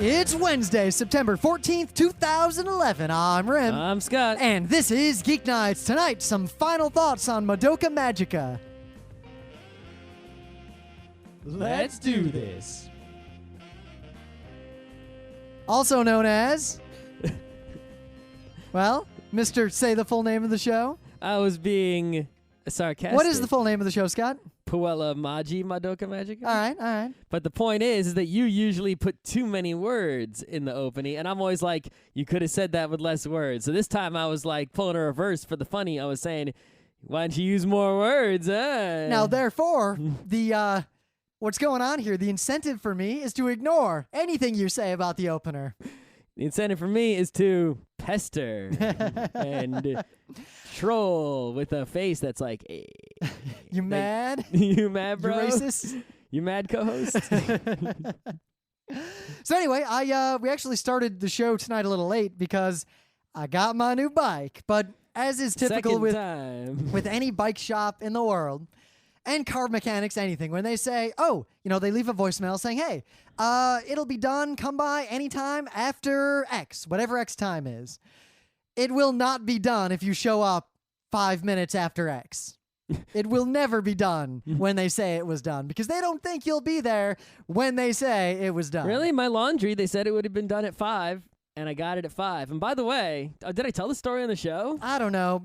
It's Wednesday, September 14th, 2011. I'm Rim. I'm Scott. And this is Geeknights. Tonight, some final thoughts on Madoka Magica. Let's do this. Also known as... well, Mr. Say the full name of the show. I was being sarcastic. What is the full name of the show, Scott? Puella Magi Madoka Magica. All right. But the point is that you usually put too many words in the opening, and I'm always like, you could have said that with less words. So this time I was like pulling a reverse for the funny. I was saying, why don't you use more words? Now, therefore, the what's going on here, the incentive for me is to ignore anything you say about the opener. The incentive for me is to pester and troll with a face that's like, hey. You mad? You mad, bro? You racist? You mad, co-host? So anyway, we actually started the show tonight a little late because I got my new bike. But as is typical with any bike shop in the world, and car mechanics, anything, when they say, they leave a voicemail saying, hey, it'll be done, come by anytime after X, whatever X time is. It will not be done if you show up 5 minutes after X. It will never be done when they say it was done because they don't think you'll be there when they say it was done. Really? My laundry, they said it would have been done at 5, and I got it at 5. And by the way, did I tell the story on the show? I don't know.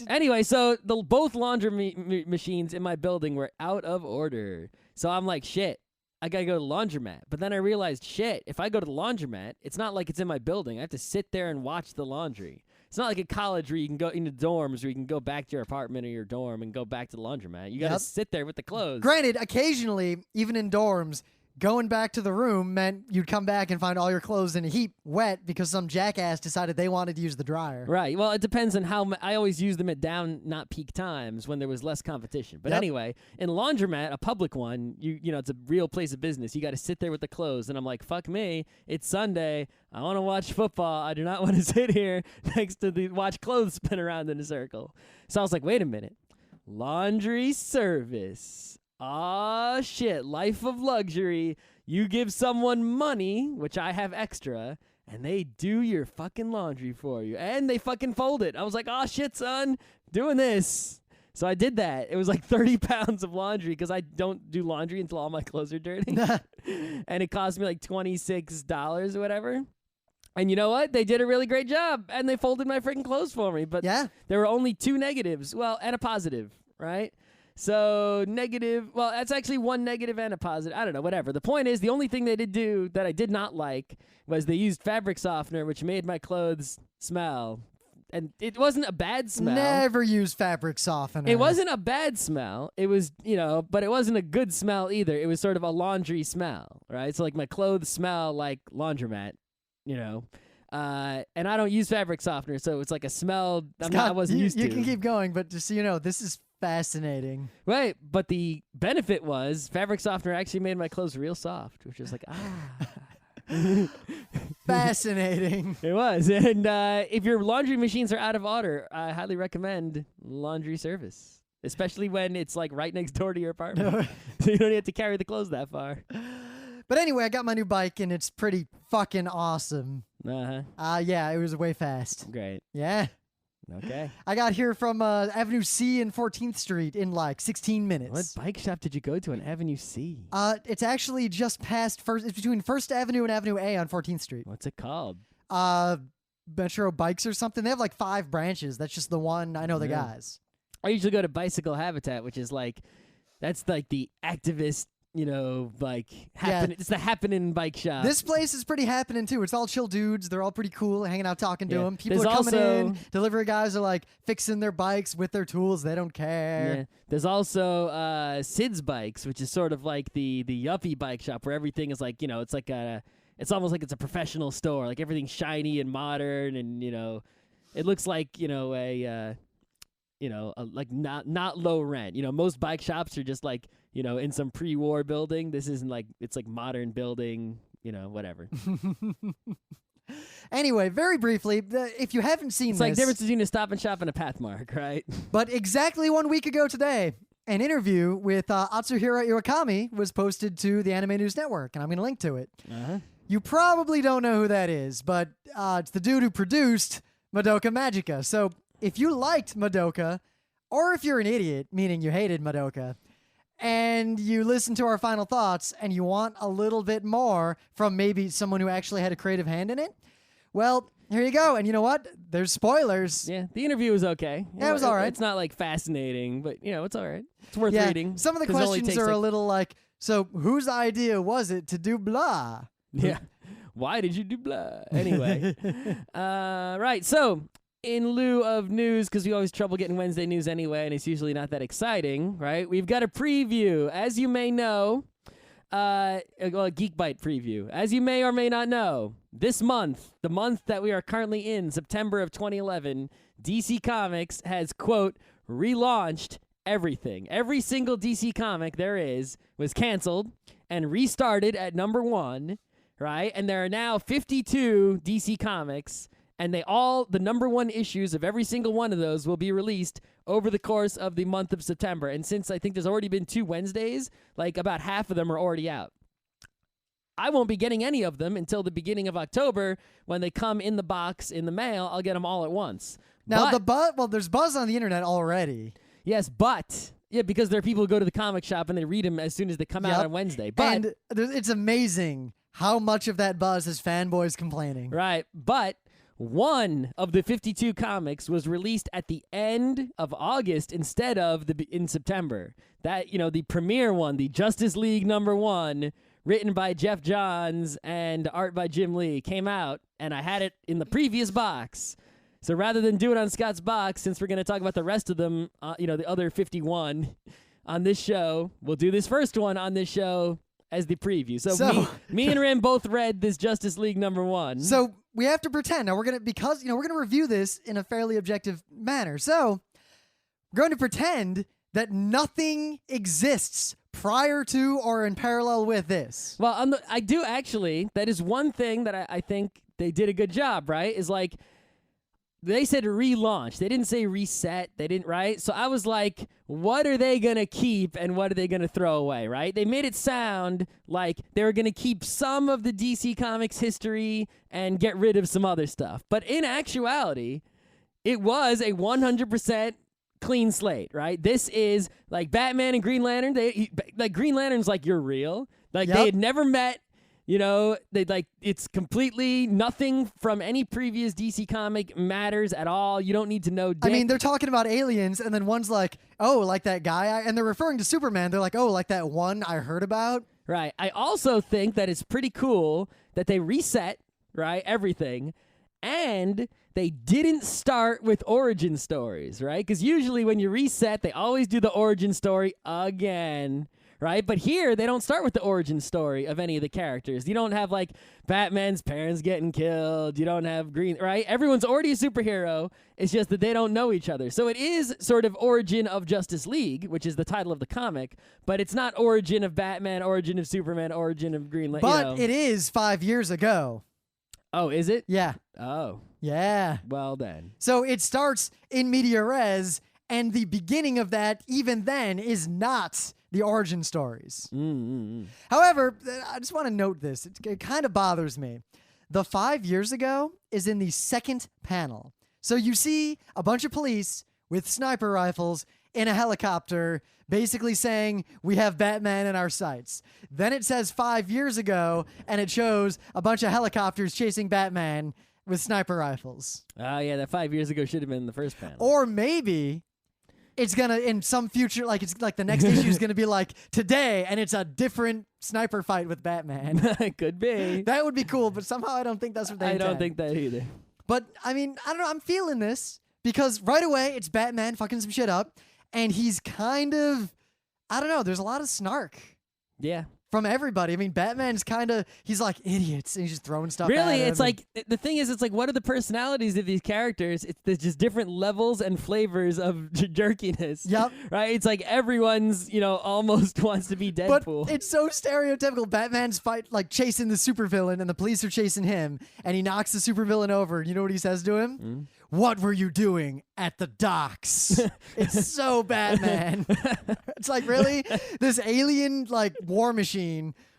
Anyway, so both laundry machines in my building were out of order. So I'm like, shit, I got to go to the laundromat. But then I realized, shit, if I go to the laundromat, it's not like it's in my building. I have to sit there and watch the laundry. It's not like at college where you can go into dorms where you can go back to your apartment or your dorm and go back to the laundromat. You got to sit there with the clothes. Granted, occasionally, even in dorms, going back to the room meant you'd come back and find all your clothes in a heap wet because some jackass decided they wanted to use the dryer. Right. Well, it depends on how I always use them at down, not peak times when there was less competition. But anyway, in a laundromat, a public one, you know, it's a real place of business. You got to sit there with the clothes. And I'm like, fuck me. It's Sunday. I want to watch football. I do not want to sit here next to watch clothes spin around in a circle. So I was like, wait a minute. Laundry service. Aw, shit, life of luxury. You give someone money, which I have extra, and they do your fucking laundry for you. And they fucking fold it. I was like, aw, shit, son, doing this. So I did that. It was like 30 pounds of laundry because I don't do laundry until all my clothes are dirty. And it cost me like $26 or whatever. And you know what? They did a really great job, and they folded my freaking clothes for me. But there were only 2 negatives. Well, and a positive, right? So negative, well, that's actually 1 negative and a positive. I don't know, whatever. The point is, the only thing they did do that I did not like was they used fabric softener, which made my clothes smell. And it wasn't a bad smell. Never use fabric softener. It wasn't a bad smell. It was, but it wasn't a good smell either. It was sort of a laundry smell, right? So like my clothes smell like laundromat, and I don't use fabric softener, so it's like a smell I wasn't used to. You can keep going, but just so you know, this is fascinating. Right, but the benefit was fabric softener actually made my clothes real soft, which was like, Fascinating. It was. And if your laundry machines are out of order, I highly recommend laundry service, especially when it's like right next door to your apartment. So you don't have to carry the clothes that far. But anyway, I got my new bike, and it's pretty fucking awesome. Yeah, it was way fast. Great. Yeah. Okay. I got here from Avenue C and 14th Street in like 16 minutes. What bike shop did you go to on Avenue C? It's actually just past it's between 1st Avenue and Avenue A on 14th Street. What's it called? Metro Bikes or something. They have like 5 branches. That's just the one. I know the guys. I usually go to Bicycle Habitat, which is like, that's like the activist, it's the happening bike shop. This place is pretty happening too. It's all chill dudes. They're all pretty cool, hanging out, talking to them. People are coming in. Delivery guys are like fixing their bikes with their tools. They don't care. Yeah. There's also Sid's Bikes, which is sort of like the yuppie bike shop where everything is like, it's like it's almost like it's a professional store. Like everything's shiny and modern, and it looks like like not low rent. Most bike shops are just like, in some pre-war building. This isn't like, it's like modern building, whatever. Anyway, very briefly, if you haven't seen it's like the difference between a Stop and Shop and a Pathmark, right? But exactly 1 week ago today, an interview with Atsuhiro Iwakami was posted to the Anime News Network, and I'm going to link to it. You probably don't know who that is, but it's the dude who produced Madoka Magica. So if you liked Madoka, or if you're an idiot, meaning you hated Madoka, and you listen to our final thoughts and you want a little bit more from maybe someone who actually had a creative hand in it, well, here you go. And you know what? There's spoilers. Yeah, the interview was okay. Yeah, it was all right. It's not like fascinating, but it's all right. It's worth reading. Some of the 'cause it only questions takes, are a little like, so whose idea was it to do blah? Yeah. Why did you do blah? Anyway. Right. So, in lieu of news, because we always trouble getting Wednesday news anyway, and it's usually not that exciting, right? We've got a preview. As you may know, a Geekbite preview. As you may or may not know, this month, the month that we are currently in, September of 2011, DC Comics has, quote, relaunched everything. Every single DC comic there is was canceled and restarted at number 1, right? And there are now 52 DC comics, and the number 1 issues of every single one of those will be released over the course of the month of September. And since I think there's already been 2 Wednesdays, like about half of them are already out. I won't be getting any of them until the beginning of October when they come in the box in the mail. I'll get them all at once. Now, there's buzz on the internet already. Yes, because there are people who go to the comic shop and they read them as soon as they come out on Wednesday. And it's amazing how much of that buzz is fanboys complaining. Right, but one of the 52 comics was released at the end of August instead of in September. That, the premiere one, the Justice League #1, written by Jeff Johns and art by Jim Lee, came out, and I had it in the previous box. So rather than do it on Scott's box, since we're going to talk about the rest of them, the other 51 on this show, we'll do this first one on this show as the preview. So me and Rim both read this Justice League #1. So we have to pretend. Now we're going to review this in a fairly objective manner. So we're going to pretend that nothing exists prior to or in parallel with this. Well, I do actually. That is one thing that I think they did a good job, right? Is like, they said relaunch. They didn't say reset. They didn't, right? So I was like, what are they going to keep and what are they going to throw away, right? They made it sound like they were going to keep some of the DC Comics history and get rid of some other stuff. But in actuality, it was a 100% clean slate, right? This is like Batman and Green Lantern. Green Lantern's like, you're real. Like, they had never met. It's completely nothing from any previous DC comic matters at all. You don't need to know dick. I mean, they're talking about aliens, and then one's like, oh, like that guy, and they're referring to Superman. They're like, oh, like that one I heard about. Right. I also think that it's pretty cool that they reset, right, everything, and they didn't start with origin stories, right? Because usually when you reset, they always do the origin story again. Right? But here, they don't start with the origin story of any of the characters. You don't have, like, Batman's parents getting killed. You don't have Green, right? Everyone's already a superhero. It's just that they don't know each other. So it is sort of origin of Justice League, which is the title of the comic, but it's not origin of Batman, origin of Superman, origin of Green Lantern. But it is 5 years ago. Oh, is it? Yeah. Oh. Yeah. Well, then. So it starts in media res, and the beginning of that, even then, is not the origin stories. However, I just want to note this. It kind of bothers me. The 5 years ago is in the second panel. So you see a bunch of police with sniper rifles in a helicopter basically saying, we have Batman in our sights. Then it says 5 years ago, and it shows a bunch of helicopters chasing Batman with sniper rifles. Oh, yeah, that 5 years ago should have been in the first panel. Or maybe it's gonna, in some future, like it's like the next issue is gonna be like today, and it's a different sniper fight with Batman. It could be. That would be cool, but somehow I don't think that's what they intend. I don't think that either. But I mean, I don't know. I'm feeling this because right away it's Batman fucking some shit up, and he's kind of, I don't know. There's a lot of snark. Yeah. From everybody. I mean, Batman's kind of, he's like idiots, and he's just throwing stuff at Really, him. it's like, the thing is, it's like, what are the personalities of these characters? There's just different levels and flavors of jerkiness. Yep. Right? It's like everyone's, almost wants to be Deadpool. But it's so stereotypical. Batman's chasing the supervillain, and the police are chasing him, and he knocks the supervillain over. You know what he says to him? What were you doing at the docks? It's so Batman. It's like, really? This alien, war machine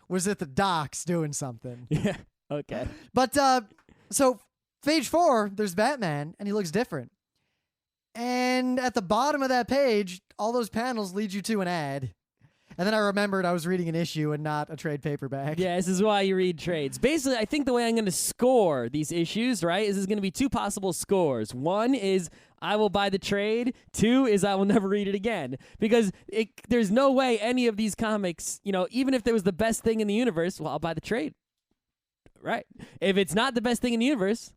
was at the docks doing something. Yeah. Okay. But so page 4, there's Batman, and he looks different. And at the bottom of that page, all those panels lead you to an ad. And then I remembered I was reading an issue and not a trade paperback. Yeah, this is why you read trades. Basically, I think the way I'm going to score these issues, right, is there's going to be 2 possible scores. 1 is I will buy the trade. 2 is I will never read it again. Because there's no way any of these comics, even if there was the best thing in the universe, well, I'll buy the trade. Right. If it's not the best thing in the universe,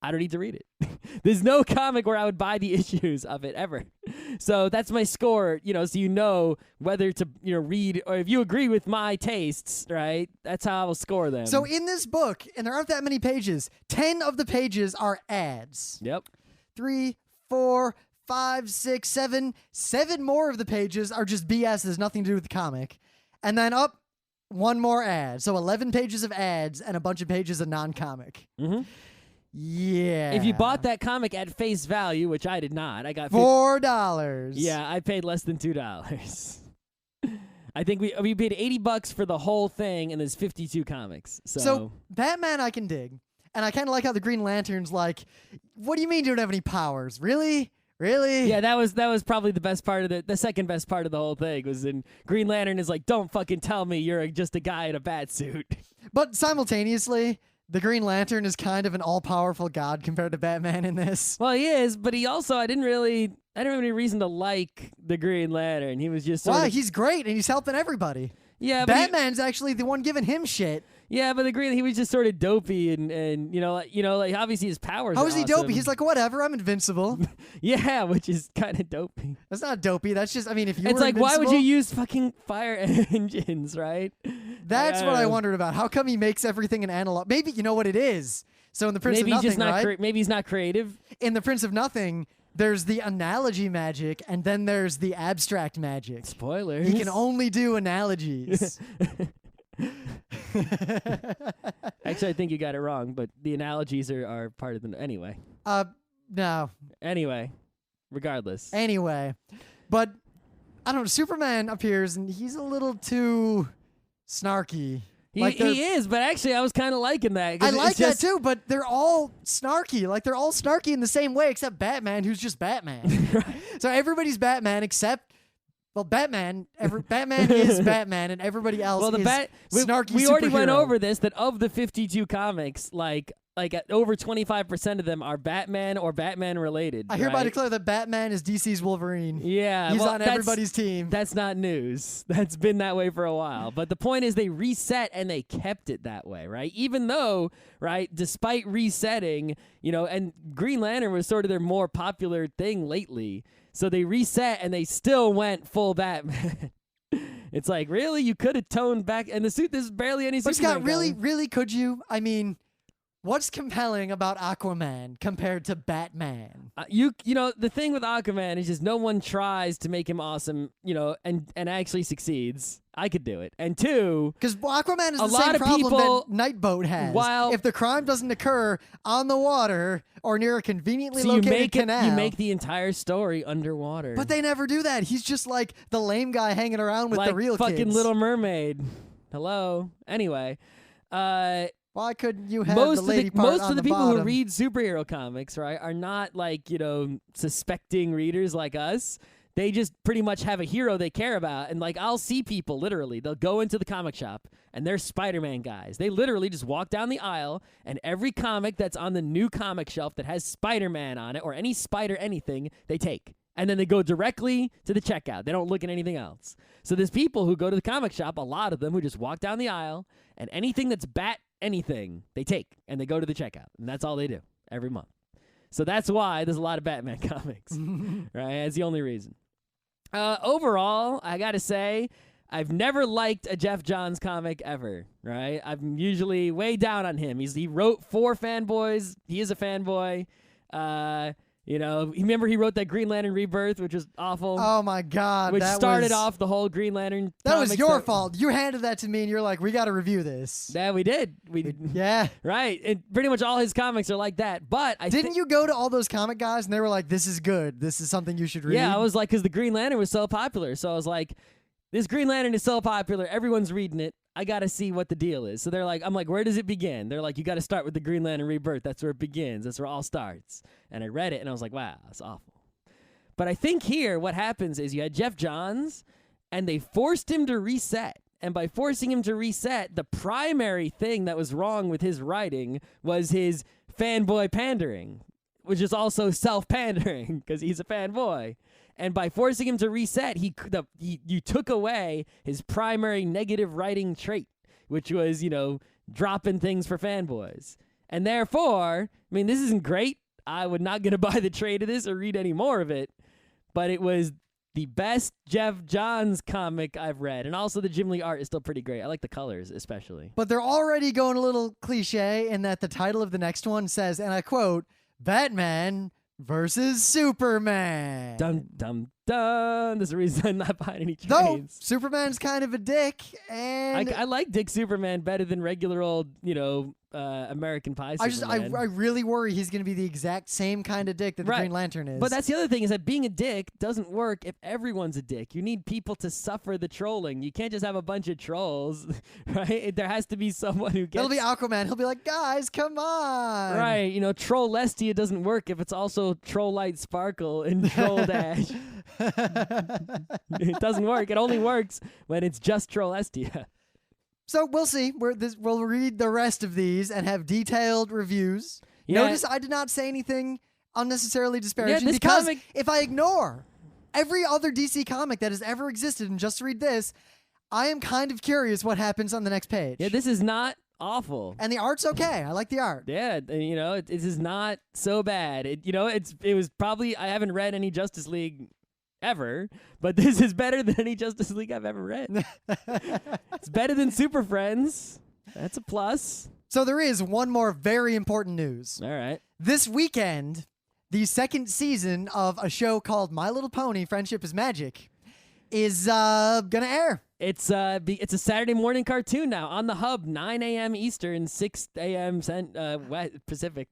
I don't need to read it. There's no comic where I would buy the issues of it ever. So that's my score, so you know whether to read, or if you agree with my tastes, right? That's how I will score them. So in this book, and there aren't that many pages, 10 of the pages are ads. Yep. 3, 4, 5, 6, 7. 7 more of the pages are just BS. There's nothing to do with the comic. And then up, 1 more ad. So 11 pages of ads and a bunch of pages of non-comic. Mm-hmm. Yeah. If you bought that comic at face value, which I did not, I got $4. Yeah, I paid less than $2. I think we paid $80 for the whole thing, and there's 52 comics. So Batman I can dig, and I kind of like how the Green Lantern's like, what do you mean you don't have any powers? Really? Yeah, that was probably the best part of the second best part of the whole thing was in Green Lantern is like, don't fucking tell me you're just a guy in a bat suit. But simultaneously, the Green Lantern is kind of an all-powerful god compared to Batman in this. Well, he is, but he also, I didn't have any reason to like the Green Lantern. He was just Why? He's great, and he's helping everybody. Yeah, but Batman's actually the one giving him shit. Yeah, but he was just sort of dopey, and like obviously his powers. How is he awesome. dopey? He's like, whatever, I'm invincible. Yeah, which is kind of dopey. That's not dopey. That's just, I mean, if you it's were like, invincible, why would you use fucking fire engines, right? That's what I wondered about. How come he makes everything an analog? Maybe you know what it is. So in the Prince of Nothing, right? Maybe he's not creative. In the Prince of Nothing, there's the analogy magic, and then there's the abstract magic. Spoilers. He can only do analogies. Actually, I think you got it wrong, but the analogies are part of the... Anyway. No. Anyway. Regardless. Anyway. But, I don't know, Superman appears, and he's a little too snarky. He is, but actually I was kind of liking that. I like that too, but they're all snarky. Like, they're all snarky in the same way, except Batman, who's just Batman. Right. So everybody's Batman, except... Well, Batman is Batman, and everybody else is snarky We already went superhero. over this, that of the 52 comics, like over 25% of them are Batman or Batman related. I hereby declare that Batman is DC's Wolverine. Yeah. He's on everybody's team. That's not news. That's been that way for a while. But the point is they reset and they kept it that way, right? Even though, right, despite resetting, and Green Lantern was sort of their more popular thing lately. So they reset and they still went full Batman. It's like, really? You could have toned back. And the suit, there's barely any But Superman Scott, really, going. really, could you? I mean, what's compelling about Aquaman compared to Batman? The thing with Aquaman is just no one tries to make him awesome, and actually succeeds. I could do it. And 2, because Aquaman is the lot same of problem people, that Nightboat has. If the crime doesn't occur on the water or near a conveniently located canal, you make the entire story underwater. But they never do that. He's just like the lame guy hanging around with like the real fucking kids. Little Mermaid. Hello. Anyway, why couldn't you have the lady part most on of the the people bottom? who read superhero comics, right, are not like suspecting readers like us. They just pretty much have a hero they care about. And, like, I'll see people, literally, they'll go into the comic shop, and they're Spider-Man guys. They literally just walk down the aisle, and every comic that's on the new comic shelf that has Spider-Man on it, or any Spider anything, they take. And then they go directly to the checkout. They don't look at anything else. So there's people who go to the comic shop, a lot of them, who just walk down the aisle, and anything that's Bat anything, they take, and they go to the checkout. And that's all they do every month. So that's why there's a lot of Batman comics, right? That's the only reason. Overall, I gotta say, I've never liked a Jeff Johns comic ever, right? I'm usually way down on him. He wrote for fanboys. He is a fanboy. Remember he wrote that Green Lantern Rebirth, which was awful. Oh my God. Which started off the whole Green Lantern. That was your fault. You handed that to me and you're like, we got to review this. Yeah, we did. Yeah. Right. And pretty much all his comics are like that. But Didn't you go to all those comic guys and they were like, this is good. This is something you should read? Yeah, I was like, because the Green Lantern was so popular. So I was like, this Green Lantern is so popular, everyone's reading it. I got to see what the deal is. So they're like, I'm like, where does it begin? They're like, you got to start with the Green Lantern Rebirth. That's where it begins. That's where it all starts. And I read it, and I was like, wow, that's awful. But I think here what happens is you had Jeff Johns, and they forced him to reset. And by forcing him to reset, the primary thing that was wrong with his writing was his fanboy pandering, which is also self-pandering because he's a fanboy. And by forcing him to reset, you took away his primary negative writing trait, which was, dropping things for fanboys. And therefore, I mean, this isn't great. I would not going to buy the trade of this or read any more of it. But it was the best Jeff Johns comic I've read. And also the Jim Lee art is still pretty great. I like the colors especially. But they're already going a little cliche in that the title of the next one says, and I quote, Batman versus Superman. Dum, dum, dum. There's a reason I'm not buying any trades. Though Superman's kind of a dick. And I like Dick Superman better than regular old, American Pie Superman. I really worry he's going to be the exact same kind of dick that the Green Lantern is. But that's the other thing is that being a dick doesn't work if everyone's a dick. You need people to suffer the trolling. You can't just have a bunch of trolls, right? There has to be someone who gets... It'll be Aquaman. He'll be like, guys, come on. Right. Troll-lestia doesn't work if it's also Troll-Light Sparkle and Troll Dash. It doesn't work. It only works when it's just Troll-lestia. So we'll see. We'll read the rest of these and have detailed reviews. Yeah. Notice I did not say anything unnecessarily disparaging this because comic... if I ignore every other DC comic that has ever existed and just read this, I am kind of curious what happens on the next page. Yeah, this is not awful. And the art's okay. I like the art. Yeah, this is not so bad. It was probably... I haven't read any Justice League ever, but this is better than any Justice League I've ever read. It's better than Super Friends. That's a plus. So there is one more very important news. All right. This weekend, the second season of a show called My Little Pony: Friendship is Magic is gonna air. It's a Saturday morning cartoon now on the Hub, 9 a.m. Eastern, 6 a.m. Pacific.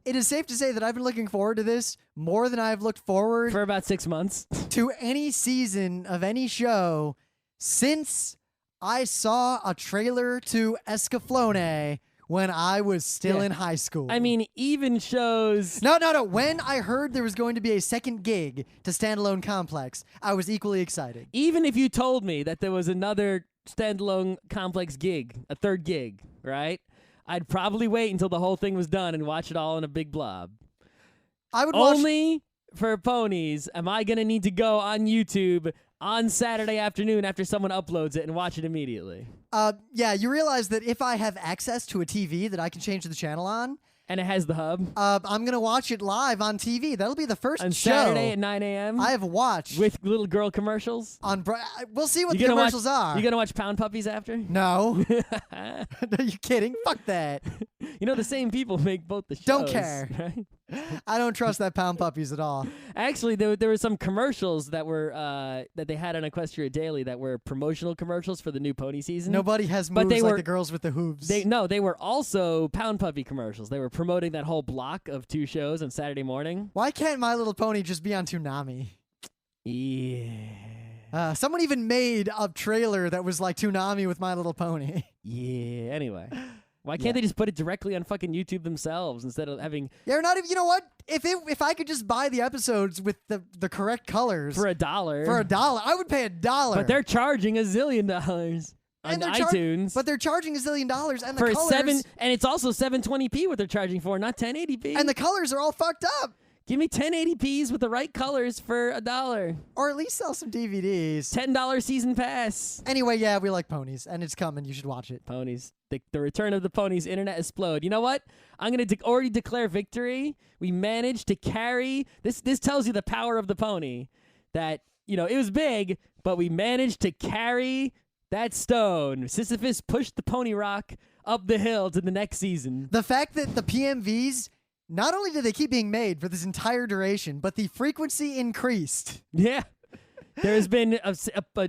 It is safe to say that I've been looking forward to this more than I've looked forward for about 6 months to any season of any show since I saw a trailer to Escaflowne when I was still in high school. I mean, even shows... No. When I heard there was going to be a second gig to Standalone Complex, I was equally excited. Even if you told me that there was another Standalone Complex gig, a third gig, right? I'd probably wait until the whole thing was done and watch it all in a big blob. I would watch... Only for ponies am I going to need to go on YouTube on Saturday afternoon after someone uploads it and watch it immediately. Yeah, you realize that if I have access to a TV that I can change the channel on... And it has the Hub. I'm going to watch it live on TV. That'll be the first on show. Saturday at 9 a.m.? I have watched. With little girl commercials? We'll see what the commercials are. You going to watch Pound Puppies after? No. Are you kidding? Fuck that. The same people make both the shows. Don't care. Right? I don't trust that Pound Puppies at all. Actually, there were some commercials that were that they had on Equestria Daily that were promotional commercials for the new pony season. Nobody has moves like the girls with the hooves. They were also Pound Puppy commercials. They were promoting that whole block of 2 shows on Saturday morning. Why can't My Little Pony just be on Toonami? Yeah. Someone even made a trailer that was like Toonami with My Little Pony. Yeah. Anyway. Why can't they just put it directly on fucking YouTube themselves instead of having... Yeah, or not even... You know what? If I could just buy the episodes with the correct colors... For $1. For $1. I would pay $1. But they're charging $1 zillion on iTunes. But they're charging $1 zillion and the for colors... And it's also 720p what they're charging for, not 1080p. And the colors are all fucked up. Give me 1080p's with the right colors for $1. Or at least sell some DVDs. $10 season pass. Anyway, yeah, we like ponies, and it's coming. You should watch it. Ponies. The return of the ponies. Internet explode. You know what? I'm going to already declare victory. We managed to carry... This tells you the power of the pony. That, it was big, but we managed to carry that stone. Sisyphus pushed the pony rock up the hill to the next season. The fact that the PMVs... Not only did they keep being made for this entire duration, but the frequency increased. Yeah. There has been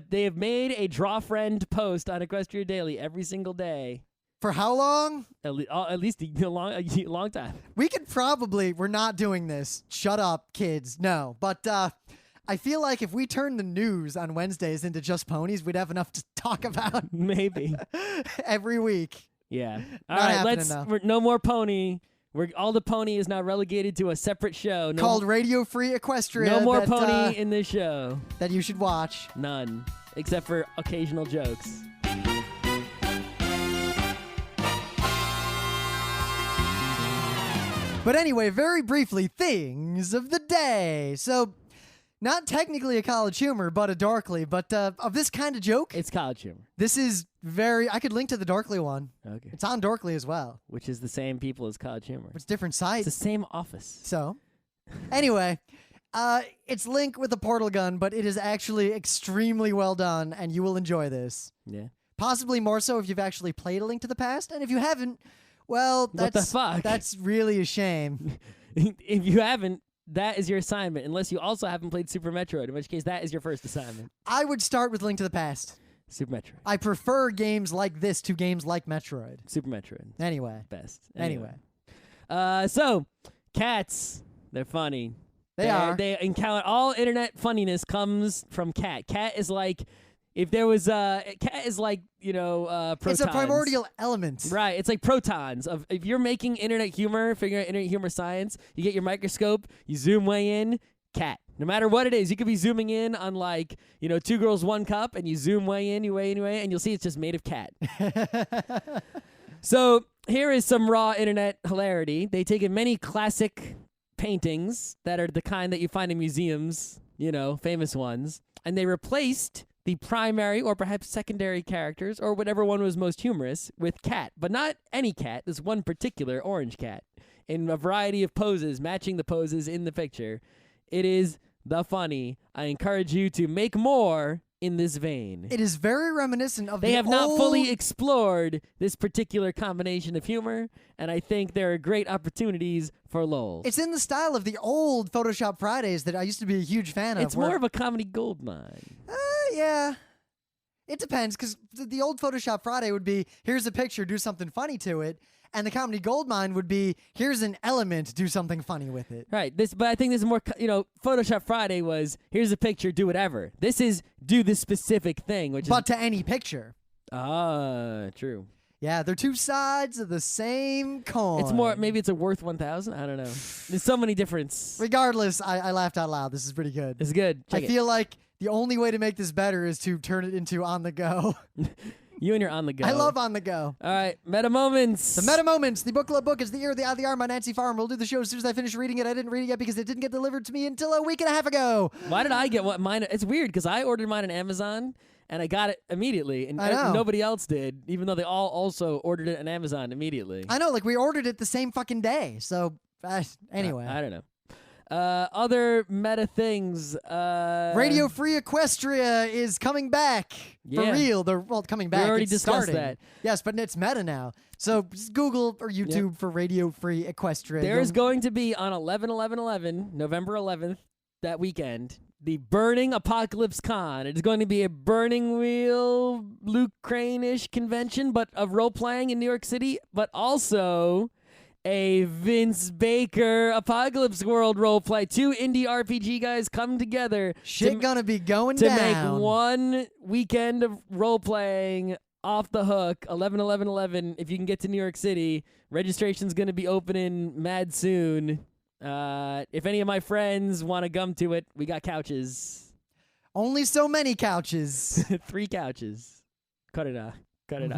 they have made a Draw Friend post on Equestria Daily every single day For how long? At least a long time. We could probably, we're not doing this. Shut up, kids. No. But I feel like if we turn the news on Wednesdays into just ponies, we'd have enough to talk about Maybe. every week. Yeah. Not All right, happening, no more pony. All the pony is now relegated to a separate show. Called Radio Free Equestria. No more pony in this show. That you should watch. None. Except for occasional jokes. But anyway, very briefly, things of the day. So, not technically a college humor, but a Darkly. But of this kind of joke, it's college humor. This is I could link to the Darkly one. Okay. It's on Darkly as well. Which is the same people as college humor. It's different sites. It's the same office. So, anyway, it's Link with a portal gun, but it is actually extremely well done, and you will enjoy this. Yeah. Possibly more so if you've actually played A Link to the Past, and if you haven't, well, what the fuck? That's really a shame. If you haven't, that is your assignment, unless you also haven't played Super Metroid, in which case that is your first assignment. I would start with Link to the Past. Super Metroid. I prefer games like this to games like Metroid. Super Metroid. Anyway. Best. Anyway. So, cats, they're funny. They are. They encounter all internet funniness comes from cat. Cat is like, if there was cat is like, protons. It's a primordial element. Right. It's like protons. If you're making internet humor, figuring out internet humor science, you get your microscope, you zoom way in, cat. No matter what it is, you could be zooming in on like, 2 girls, 1 cup, and you zoom way in, and you'll see it's just made of cat. So here is some raw internet hilarity. They take in many classic paintings that are the kind that you find in museums, famous ones, and they replaced the primary or perhaps secondary characters, or whatever one was most humorous, with cat. But not any cat, this one particular orange cat, in a variety of poses, matching the poses in the picture. It is the funny. I encourage you to make more in this vein. It is very reminiscent of They have old... not fully explored this particular combination of humor, and I think there are great opportunities for LOL. It's in the style of the old Photoshop Fridays that I used to be a huge fan of. It's more of a comedy goldmine. Yeah. It depends, because the old Photoshop Friday would be, here's a picture, do something funny to it. And the comedy goldmine would be, here's an element, do something funny with it. Right. But I think this is more, Photoshop Friday was, here's a picture, do whatever. This is, do this specific thing, which But to any picture. Ah, true. Yeah, they're two sides of the same coin. It's more, maybe it's a worth 1,000. I don't know. There's so many difference. Regardless, I laughed out loud. This is pretty good. It's good. I feel like the only way to make this better is to turn it into On the Go. You and your On the Go. I love On the Go. All right, Meta Moments. The Meta Moments. The book club book is The Ear of the Eye of the Arm by Nancy Farm. We'll do the show as soon as I finish reading it. I didn't read it yet because it didn't get delivered to me until a week and a half ago. Why did I get mine? It's weird because I ordered mine on Amazon and I got it immediately, and nobody else did, even though they all also ordered it on Amazon immediately. I know, like we ordered it the same fucking day. So anyway, I don't know. Other meta things. Radio Free Equestria is coming back for real. They're coming back. We already it's discussed starting. that. Yes, but it's meta now. So just Google or YouTube for Radio Free Equestria. There's going to be on 11/11/11, November 11th, that weekend, the Burning Apocalypse Con. It is going to be a Burning Wheel, Luke Crane-ish convention, but of role-playing in New York City, but also a Vince Baker Apocalypse World roleplay. 2 indie RPG guys come together. Shit gonna be going to down. make one weekend of role-playing off the hook, 11/11/11. If you can get to New York City, registration's going to be opening mad soon. If any of my friends want to come to it, we got couches. Only so many couches. 3 couches. Cut it out. Cut it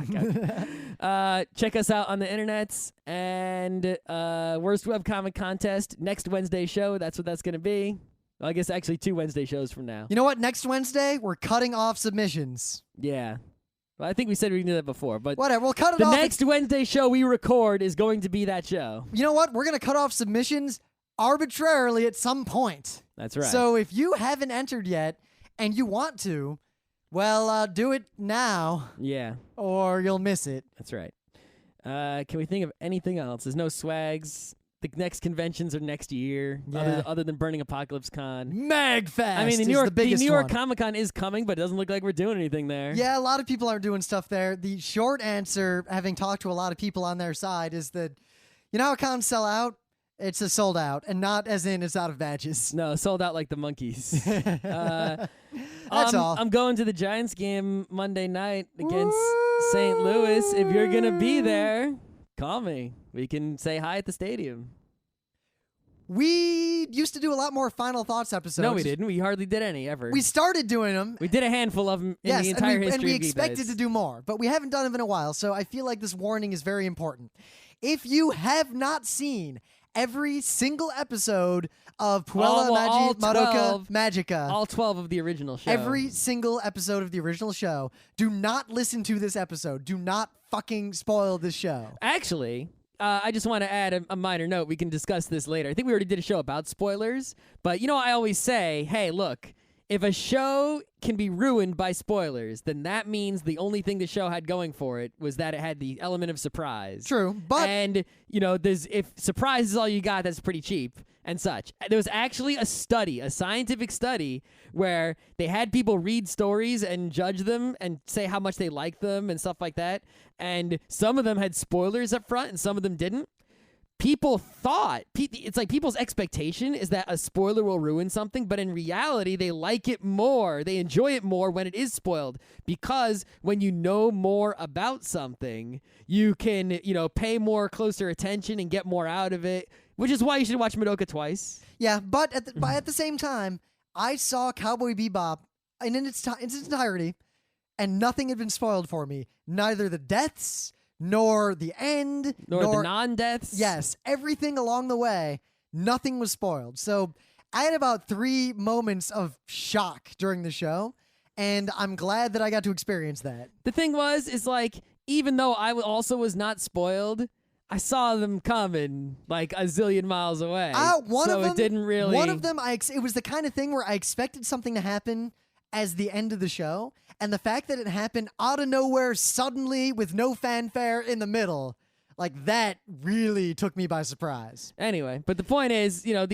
out. Check us out on the internets and Worst Webcomic Contest next Wednesday show. That's what that's going to be. Well, I guess actually 2 Wednesday shows from now. You know what? Next Wednesday, we're cutting off submissions. Yeah. Well, I think we said we knew that before, but whatever. We'll cut it the off. The next Wednesday show we record is going to be that show. You know what? We're going to cut off submissions arbitrarily at some point. That's right. So if you haven't entered yet and you want to, well, do it now. Yeah. Or you'll miss it. That's right. Can we think of anything else? There's no swags. The next conventions are next year, Yeah. other than Burning Apocalypse Con. Magfest. I mean, the is the biggest New York one. Comic Con is coming, but it doesn't look like we're doing anything there. Yeah, a lot of people aren't doing stuff there. The short answer, having talked to a lot of people on their side, is that you know how cons sell out? It's a sold out, and not as in it's out of badges. No, sold out like the monkeys. That's all. I'm going to the Giants game Monday night against St. Louis. If you're going to be there, call me. We can say hi at the stadium. We used to do a lot more Final Thoughts episodes. No, we didn't. We hardly did any ever. We started doing them. We did a handful of them in the entire history and we of expected Geeknights. to do more, but we haven't done them in a while, so I feel like this warning is very important. If you have not seen every single episode of Puella Magi Madoka Magica, all 12 of the original show. every single episode of the original show, do not listen to this episode. Do not fucking spoil this show. Actually, I just want to add a minor note. We can discuss this later. I think we already did a show about spoilers, but you know, I always say, hey, look, if a show can be ruined by spoilers, then that means the only thing the show had going for it was that it had the element of surprise. True, but and you know, if surprise is all you got, that's pretty cheap and such. There was actually a study, a scientific study, where they had people read stories and judge them and say how much they like them and stuff like that. And some of them had spoilers up front and some of them didn't. People thought, it's like people's expectation is that a spoiler will ruin something, but in reality, they like it more. They enjoy it more when it is spoiled, because when you know more about something, you can, you know, pay more closer attention and get more out of it, which is why you should watch Madoka twice. yeah, but at the same time, I saw Cowboy Bebop in its entirety, and nothing had been spoiled for me. Neither the deaths, nor the end, Nor the non-deaths. Yes, everything along the way, nothing was spoiled. So I had about 3 moments of shock during the show, and I'm glad that I got to experience that. The thing is like, even though I also was not spoiled, I saw them coming like a zillion miles away. It didn't really. One of them, it was the kind of thing where I expected something to happen as the end of the show, and the fact that it happened out of nowhere suddenly with no fanfare in the middle, like that really took me by surprise. Anyway, but the point is, you know,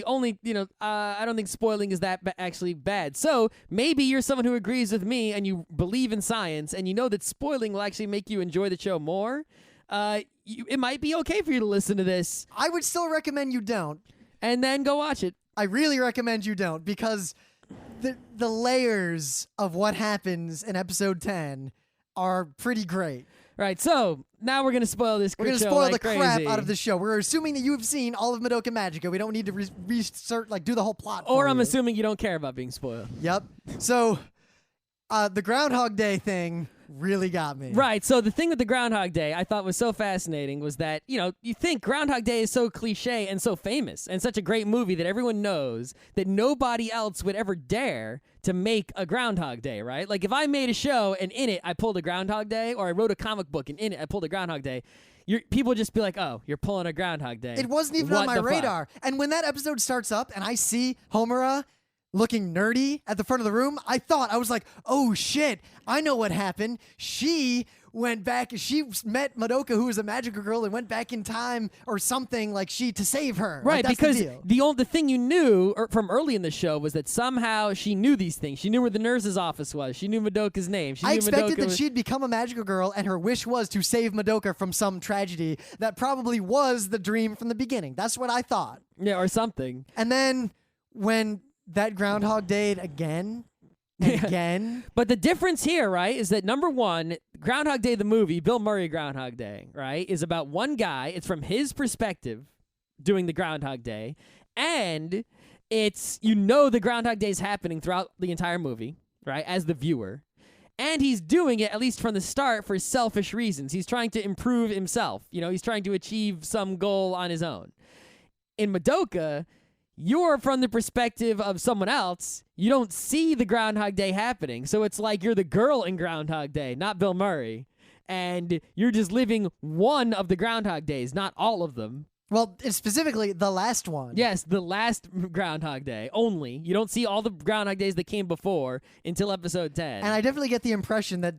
I don't think spoiling is that actually bad. So maybe you're someone who agrees with me and you believe in science and you know that spoiling will actually make you enjoy the show more. It might be okay for you to listen to this. I would still recommend you don't. And then go watch it. I really recommend you don't, because the layers of what happens in episode 10 are pretty great. Right, so now we're going to spoil this We're going to show spoil like the crap crazy. out of the show. We're assuming that you have seen all of Madoka Magica. We don't need to research, do the whole plot Or for I'm you. assuming you don't care about being spoiled. Yep. So, the Groundhog Day thing really got me. Right, so the thing with the Groundhog Day I thought was so fascinating was that, you know, you think Groundhog Day is so cliche and so famous and such a great movie that everyone knows that nobody else would ever dare to make a Groundhog Day, right? Like if I made a show and in it I pulled a Groundhog Day, or I wrote a comic book and in it I pulled a Groundhog Day, people would just be like, oh, you're pulling a Groundhog Day. It wasn't even What on my the fuck? radar. And when that episode starts up and I see Homura looking nerdy at the front of the room, I was like, oh shit, I know what happened. She went back, she met Madoka, who was a magical girl, and went back in time or something, to save her. Right, that's because the deal. the thing you knew from early in the show was that somehow she knew these things. She knew where the nurse's office was. She knew Madoka's name. I expected that she'd become a magical girl, and her wish was to save Madoka from some tragedy that probably was the dream from the beginning. That's what I thought. Yeah, or something. And then when that Groundhog Day again and again. But the difference here, right, is that number one, Groundhog Day, the movie, Bill Murray Groundhog Day, right, is about one guy. It's from his perspective doing the Groundhog Day. And it's, the Groundhog Day is happening throughout the entire movie, right, as the viewer. And he's doing it, at least from the start, for selfish reasons. He's trying to improve himself. He's trying to achieve some goal on his own. In Madoka, you're from the perspective of someone else. You don't see the Groundhog Day happening. So it's like you're the girl in Groundhog Day, not Bill Murray. And you're just living one of the Groundhog Days, not all of them. Well, specifically the last one. Yes, the last Groundhog Day only. You don't see all the Groundhog Days that came before until episode 10. And I definitely get the impression that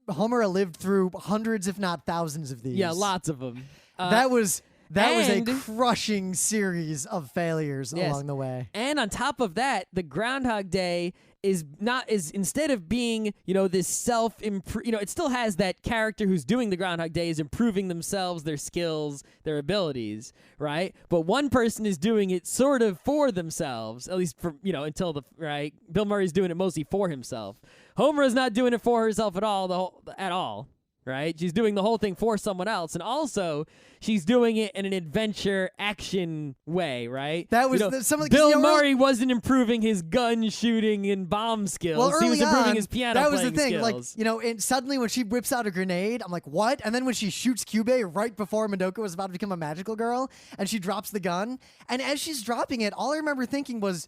Homura lived through hundreds, if not thousands of these. Yeah, lots of them. That was... That was a crushing series of failures along the way. And on top of that, the Groundhog Day is instead of being, this it still has that character who's doing the Groundhog Day is improving themselves, their skills, their abilities, right? But one person is doing it sort of for themselves, at least for, until right? Bill Murray's doing it mostly for himself. Homura's not doing it for herself at all. Right? She's doing the whole thing for someone else. And also, she's doing it in an adventure action way, right? That was Bill Murray wasn't improving his gun shooting and bomb skills. Well, he was improving his piano playing skills. That was the thing. Skills. And suddenly when she whips out a grenade, I'm like, what? And then when she shoots Kyubey right before Madoka was about to become a magical girl, and she drops the gun, and as she's dropping it, all I remember thinking was,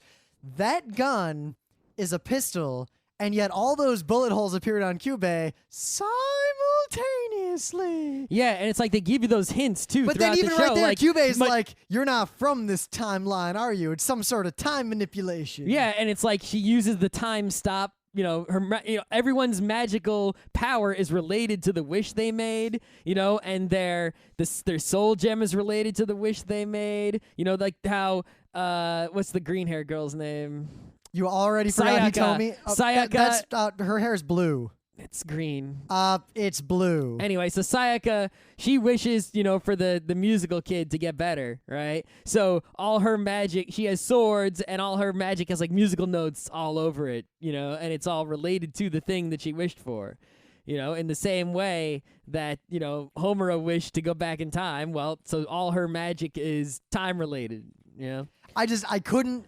that gun is a pistol, and yet all those bullet holes appeared on Kyubey simultaneously. Yeah, and it's like they give you those hints too. But then even the right there, Kyubey's like, "You're not from this timeline, are you? It's some sort of time manipulation." Yeah, and it's like she uses the time stop. Everyone's magical power is related to the wish they made. And their soul gem is related to the wish they made. Like how what's the green hair girl's name? You already forgot. Sayaka. He told me. Sayaka. Her hair is blue. It's green. It's blue. Anyway, so Sayaka, she wishes, for the musical kid to get better, right? So all her magic, she has swords, and all her magic has like musical notes all over it, and it's all related to the thing that she wished for. In the same way that, Homura wished to go back in time. Well, so all her magic is time related, I couldn't.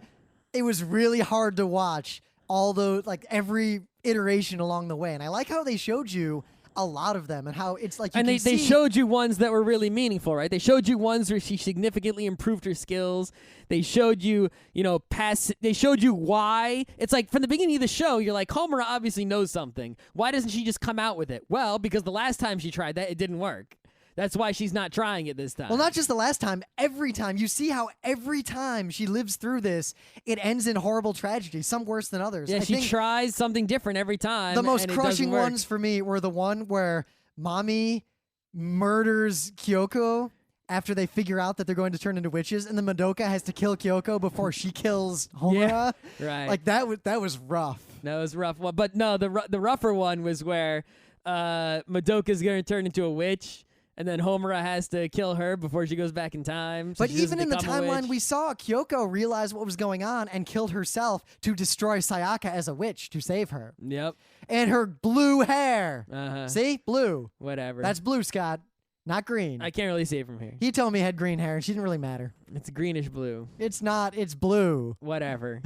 It was really hard to watch all those, every iteration along the way. And I like how they showed you a lot of them and how it's like they showed you ones that were really meaningful, right? They showed you ones where she significantly improved her skills. They showed you, they showed you why. It's like from the beginning of the show, you're like, Homura obviously knows something. Why doesn't she just come out with it? Well, because the last time she tried that, it didn't work. That's why she's not trying it this time. Well, not just the last time, every time. You see how every time she lives through this, it ends in horrible tragedy, some worse than others. Yeah, she tries something different every time. The most crushing ones for me were the one where Mommy murders Kyoko after they figure out that they're going to turn into witches, and then Madoka has to kill Kyoko before she kills Homura. Yeah, right. Like, that was rough. That was a rough one. But no, the rougher one was where Madoka's going to turn into a witch, and then Homura has to kill her before she goes back in time. So but even in the timeline we saw, Kyoko realized what was going on and killed herself to destroy Sayaka as a witch to save her. Yep. And her blue hair. Uh-huh. See? Blue. Whatever. That's blue, Scott. Not green. I can't really see it from here. He told me he had green hair, and she didn't really matter. It's greenish blue. It's not. It's blue. Whatever.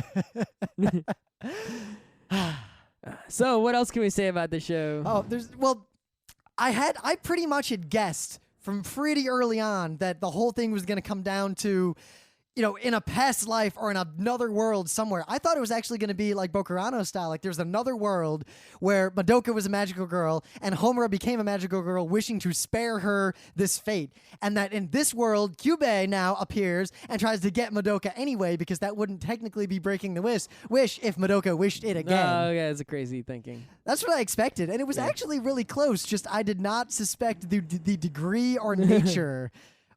So what else can we say about the show? I pretty much had guessed from pretty early on that the whole thing was going to come down to, in a past life or in another world somewhere. I thought it was actually going to be like Bokurano style. Like there's another world where Madoka was a magical girl and Homura became a magical girl wishing to spare her this fate. And that in this world, Kyubey now appears and tries to get Madoka anyway because that wouldn't technically be breaking the wish if Madoka wished it again. Oh, yeah, it's a crazy thinking. That's what I expected. And it was actually really close. Just I did not suspect the degree or nature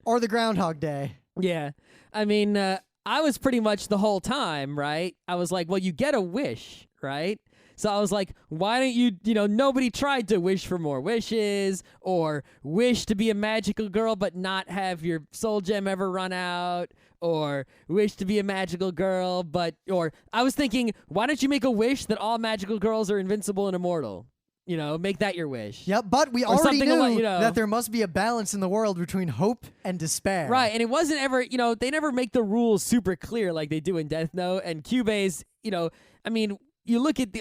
or the Groundhog Day. Yeah. I mean, I was pretty much the whole time, right? I was like, well, you get a wish, right? So I was like, why don't you, nobody tried to wish for more wishes or wish to be a magical girl but not have your soul gem ever run out or wish to be a magical girl or I was thinking, why don't you make a wish that all magical girls are invincible and immortal? Make that your wish. Yep, but we already knew that there must be a balance in the world between hope and despair. Right, and it wasn't ever, they never make the rules super clear like they do in Death Note. And Kyubey's, you look at the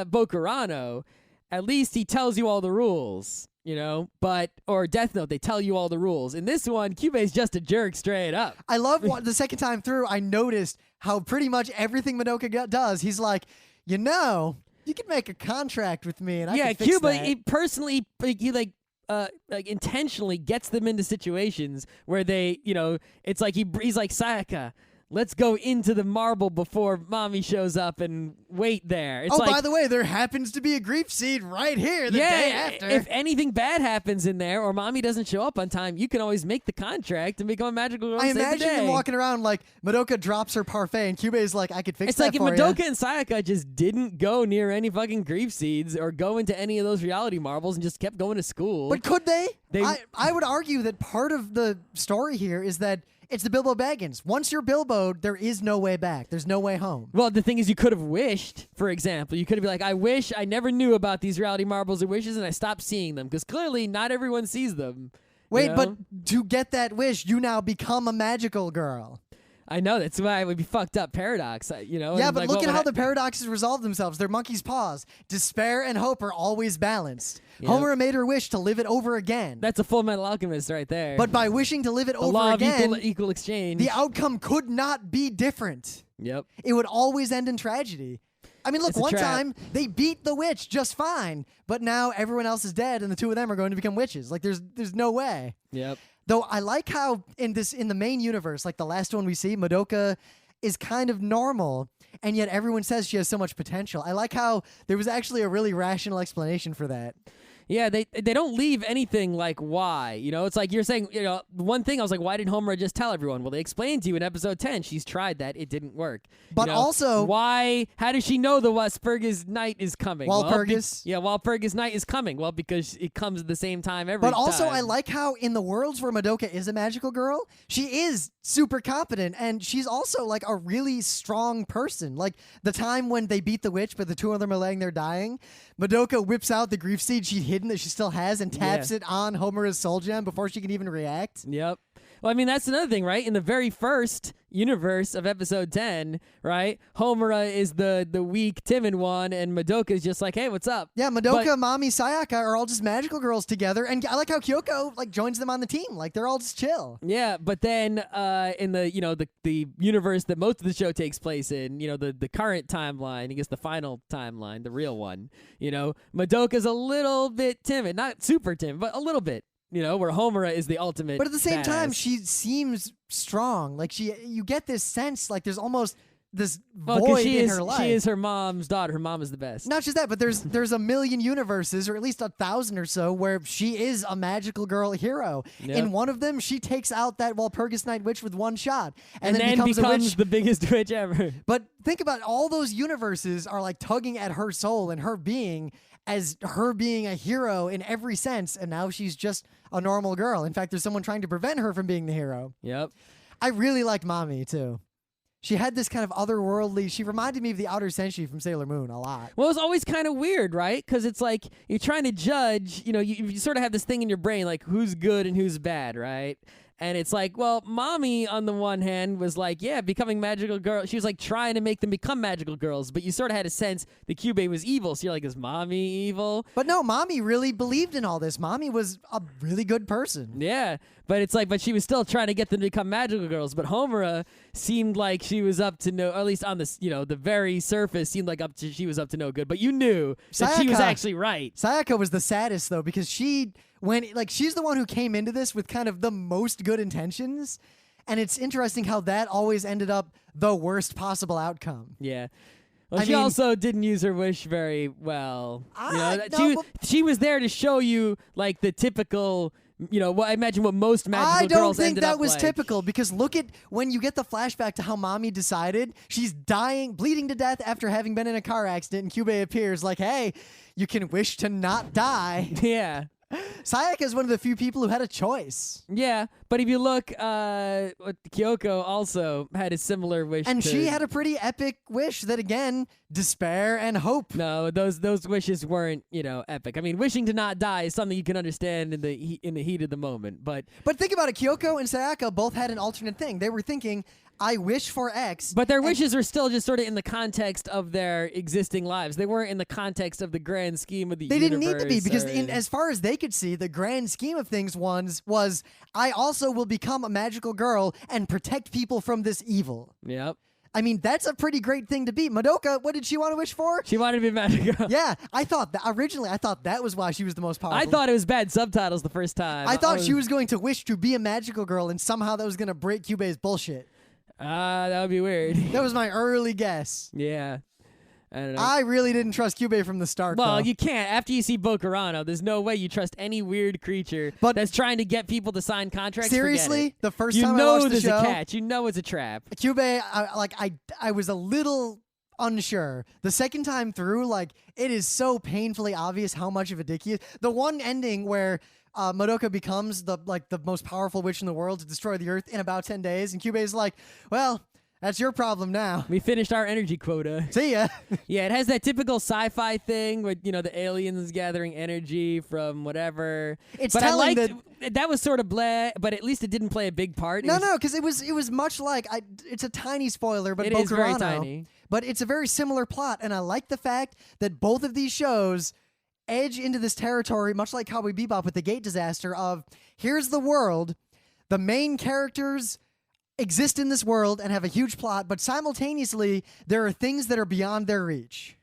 Bokurano, at least he tells you all the rules, or Death Note, they tell you all the rules. In this one, Kyubey's just a jerk straight up. I love the second time through, I noticed how pretty much everything Madoka does, he's like, you can make a contract with me, and I can fix that. He personally, he intentionally gets them into situations where they, it's like he's like, Sayaka, let's go into the marble before mommy shows up and wait there. It's by the way, there happens to be a grief seed right here the day after. If anything bad happens in there or mommy doesn't show up on time, you can always make the contract and become a magical girl. I and save the imagine day. them walking around like Madoka drops her parfait and Kyubei's like, I could fix It's that like if for Madoka you. and Sayaka just didn't go near any fucking grief seeds or go into any of those reality marbles and just kept going to school. But could they? I would argue that part of the story here is that it's the Bilbo Baggins. Once you're Bilbo, there is no way back. There's no way home. Well, the thing is, you could have wished, for example. You could have been like, I wish I never knew about these reality marbles or wishes and I stopped seeing them. Because clearly not everyone sees them. Wait, but to get that wish, you now become a magical girl. I know, that's why it would be fucked up paradox, Yeah, and but like, look what at how would the paradoxes resolve themselves. They're monkey's paws. Despair and hope are always balanced. Yep. Homura made her wish to live it over again. That's a Full Metal Alchemist right there. But by wishing to live it the over law again, of equal exchange. the outcome could not be different. Yep. It would always end in tragedy. I mean, look, It's a one trap. time they beat the witch just fine, but now everyone else is dead and the two of them are going to become witches. Like, there's no way. Yep. Though I like how in the main universe, like the last one we see, Madoka is kind of normal, and yet everyone says she has so much potential. I like how there was actually a really rational explanation for that. Yeah, they don't leave anything like why. You know, it's like you're saying, one thing I was like, why didn't Homura just tell everyone? Well, they explained to you in episode 10. She's tried that. It didn't work. But also, why? How does she know the Walpurgis night is coming? Walpurgis? Walpurgis night is coming. Well, because it comes at the same time every time. But also, I like how in the worlds where Madoka is a magical girl, she is super competent, and she's also like a really strong person. Like the time when they beat the witch, but the two of them are laying there dying, Madoka whips out the grief seed she'd hidden that she still has and taps it on Homura's soul gem before she can even react. Yep. Well, I mean, that's another thing, right? In the very first universe of episode 10, right? Homura is the weak, timid one, and Madoka is just like, hey, what's up? Yeah, Madoka, Mami, Sayaka are all just magical girls together, and I like how Kyoko like joins them on the team. Like they're all just chill. Yeah, but then in the the universe that most of the show takes place in, the current timeline, I guess the final timeline, the real one, Madoka's a little bit timid, not super timid, but a little bit. Where Homura is the ultimate. But at the same time, badass. she seems strong. Like you get this sense like there's almost this Well, void she in is her life. she is her mom's daughter. Her mom is the best. Not just that, but there's a million universes, or at least 1,000 or so, where she is a magical girl hero. Yep. In one of them, she takes out that Walpurgis Night Witch with one shot, and then becomes a witch. the biggest witch ever. But think about it, all those universes are like tugging at her soul and her being as her being a hero in every sense, and now she's just a normal girl. In fact, there's someone trying to prevent her from being the hero. Yep. I really liked Mami, too. She had this kind of otherworldly... She reminded me of the Outer Senshi from Sailor Moon a lot. Well, it's always kind of weird, right? Because it's like you're trying to judge, you sort of have this thing in your brain, like who's good and who's bad, right? And it's like, well, Mami, on the one hand, was like, yeah, becoming magical girl. She was like trying to make them become magical girls, but you sort of had a sense that Kyubei was evil. So you're like, is Mami evil? But no, Mami really believed in all this. Mami was a really good person. Yeah, but it's like, but she was still trying to get them to become magical girls. But Homura seemed like she was up to no, or at least on this, the very surface, seemed like she was up to no good. But you knew that she was actually right. Sayaka was the saddest though, because she's the one who came into this with kind of the most good intentions, and it's interesting how that always ended up the worst possible outcome. Yeah. Well, she also didn't use her wish very well. She was there to show you like the typical, I imagine what most magical girls ended up like. I don't think that was typical, because look at when you get the flashback to how Mami decided. She's dying, bleeding to death after having been in a car accident, and Kyubei appears like, hey, you can wish to not die. Yeah. Sayaka is one of the few people who had a choice. Yeah, but if you look, Kyoko also had a similar wish. And she had a pretty epic wish that, again, despair and hope. No, those wishes weren't, epic. I mean, wishing to not die is something you can understand in the heat of the moment. But think about it. Kyoko and Sayaka both had an alternate thing. They were thinking, I wish for X. But their wishes were still just sort of in the context of their existing lives. They weren't in the context of the grand scheme of the universe. They didn't need to be, because as far as they could see, the grand scheme of things was, I also will become a magical girl and protect people from this evil. Yep. I mean, that's a pretty great thing to be. Madoka, what did she want to wish for? She wanted to be a magical girl. Yeah, originally I thought that was why she was the most powerful. I thought it was bad subtitles the first time. I thought she was going to wish to be a magical girl, and somehow that was going to break Kyubei's bullshit. That would be weird. That was my early guess. Yeah. I don't know. I really didn't trust Kyubey from the start. Well, though. you can't. After you see Bokurano, there's no way you trust any weird creature that's trying to get people to sign contracts. Seriously, the first you time know I watched the there's show, a catch. You know it's a trap. Kyubey, I was a little unsure. The second time through, it is so painfully obvious how much of a dick he is. The one ending where Madoka becomes the most powerful witch in the world to destroy the earth in about 10 days, and Kyubey's like, well, that's your problem now. We finished our energy quota. See ya. Yeah, it has that typical sci-fi thing with, the aliens gathering energy from whatever. It's but telling that was sort of blah, but at least it didn't play a big part. No, because it was much like it's a tiny spoiler, but it Bokurano, is very tiny. But it's a very similar plot, and I like the fact that both of these shows edge into this territory, much like Cowboy Bebop with the Gate disaster of, here's the world, the main characters exist in this world and have a huge plot, but simultaneously, there are things that are beyond their reach.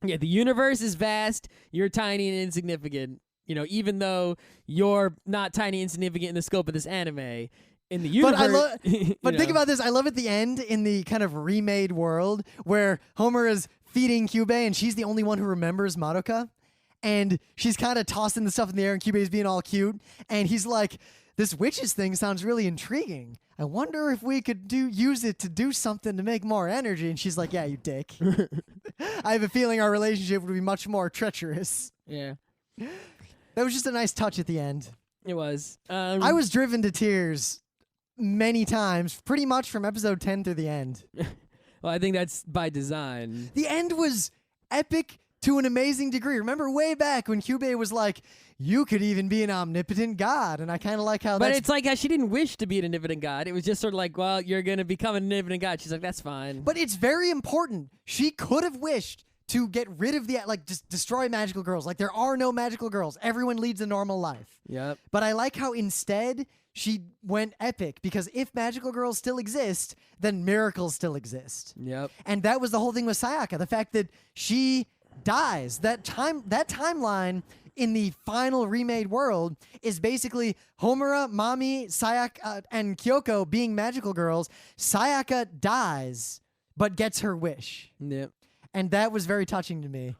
Yeah, the universe is vast, you're tiny and insignificant. Even though you're not tiny and insignificant in the scope of this anime, in the universe... But think about this, I love at the end, in the kind of remade world, where Homer is feeding Kyubey, and she's the only one who remembers Madoka, and she's kind of tossing the stuff in the air, and Kyubey's being all cute, and he's like, this witches thing sounds really intriguing. I wonder if we could use it to do something to make more energy. And she's like, yeah, you dick. I have a feeling our relationship would be much more treacherous. Yeah. That was just a nice touch at the end. It was. I was driven to tears many times, pretty much from episode 10 through the end. Well, I think that's by design. The end was epic to an amazing degree. Remember way back when Kyubey was like, you could even be an omnipotent god, and I kind of like how But it's like how she didn't wish to be an omnipotent god. It was just sort of like, well, you're going to become an omnipotent god. She's like, that's fine. But it's very important. She could have wished to get rid of just destroy magical girls. Like, there are no magical girls. Everyone leads a normal life. Yep. But I like how instead she went epic, because if magical girls still exist, then miracles still exist. Yep. And that was the whole thing with Sayaka. The fact that she dies. That timeline in the final remade world is basically Homura, Mami, Sayaka, and Kyoko being magical girls. Sayaka dies, but gets her wish. Yep. And that was very touching to me.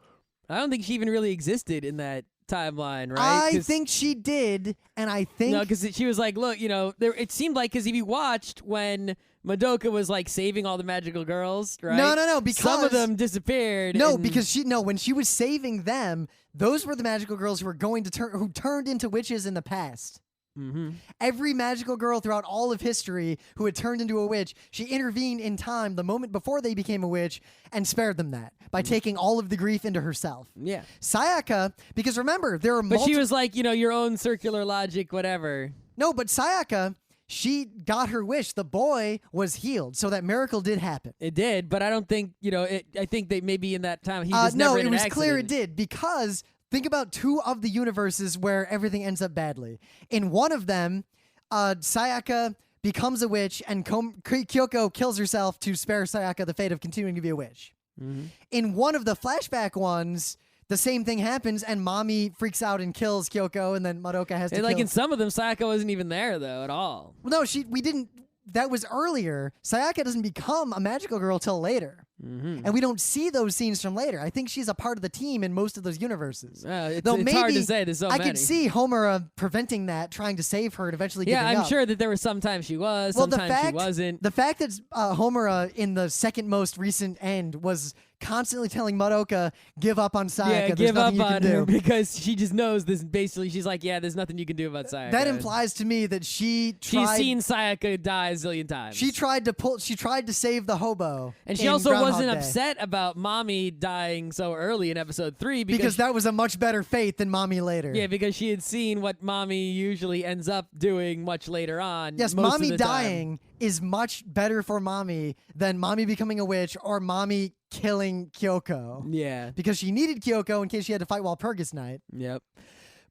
I don't think she even really existed in that timeline, right? I think she did, and I think... No, because she was like, look, it seemed like, because if you watched when Madoka was like saving all the magical girls, right? No, because... some of them disappeared. No, because when she was saving them, those were the magical girls who were who turned into witches in the past. Mm-hmm. Every magical girl throughout all of history who had turned into a witch, she intervened in time the moment before they became a witch and spared them that by taking all of the grief into herself. Yeah. Sayaka, because remember, there are But she was like, your own circular logic, whatever. No, but Sayaka, she got her wish. The boy was healed, so that miracle did happen. It did, but I don't think, I think that maybe in that time he was never in an accident. Clear it did, because... think about two of the universes where everything ends up badly. In one of them, Sayaka becomes a witch, and Kyoko kills herself to spare Sayaka the fate of continuing to be a witch. Mm-hmm. In one of the flashback ones, the same thing happens, and Mami freaks out and kills Kyoko, and then Madoka has to kill... in some of them, Sayaka wasn't even there, though, at all. Well, no, we didn't... That was earlier. Sayaka doesn't become a magical girl till later. Mm-hmm. And we don't see those scenes from later. I think she's a part of the team in most of those universes. It's hard to say. There's so many. I could see Homura preventing that, trying to save her and eventually giving up. Yeah, I'm sure that there were sometimes she was, sometimes she wasn't. The fact that Homura in the second most recent end was constantly telling Madoka, give up on Sayaka. Yeah, there's give up nothing you on can her do. because she just knows this. Basically, she's like, yeah, there's nothing you can do about Sayaka. That implies to me that she's seen Sayaka die a zillion times. She tried to save the hobo. And she also wasn't upset about Mami dying so early in episode 3 because that was a much better fate than Mami later. Yeah, because she had seen what Mami usually ends up doing much later on. Yes, most Mami of the dying is much better for Mami than Mami becoming a witch or Mami killing Kyoko. Yeah. Because she needed Kyoko in case she had to fight Walpurgis Night. Yep.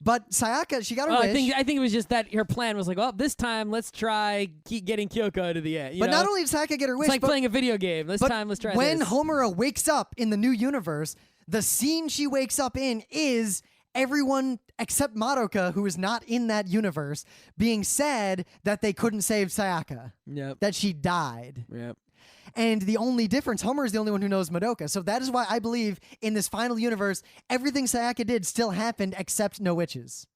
But Sayaka, she got her wish. I think it was just that her plan was like, well, this time let's try keep getting Kyoko to the end. But not only did Sayaka get her wish, it's like playing a video game. This time let's try when this. Homura wakes up in the new universe, the scene she wakes up in is everyone except Madoka, who is not in that universe, being sad that they couldn't save Sayaka. Yep. That she died. Yep. And the only difference, Homer is the only one who knows Madoka. So that is why I believe in this final universe, everything Sayaka did still happened except no witches.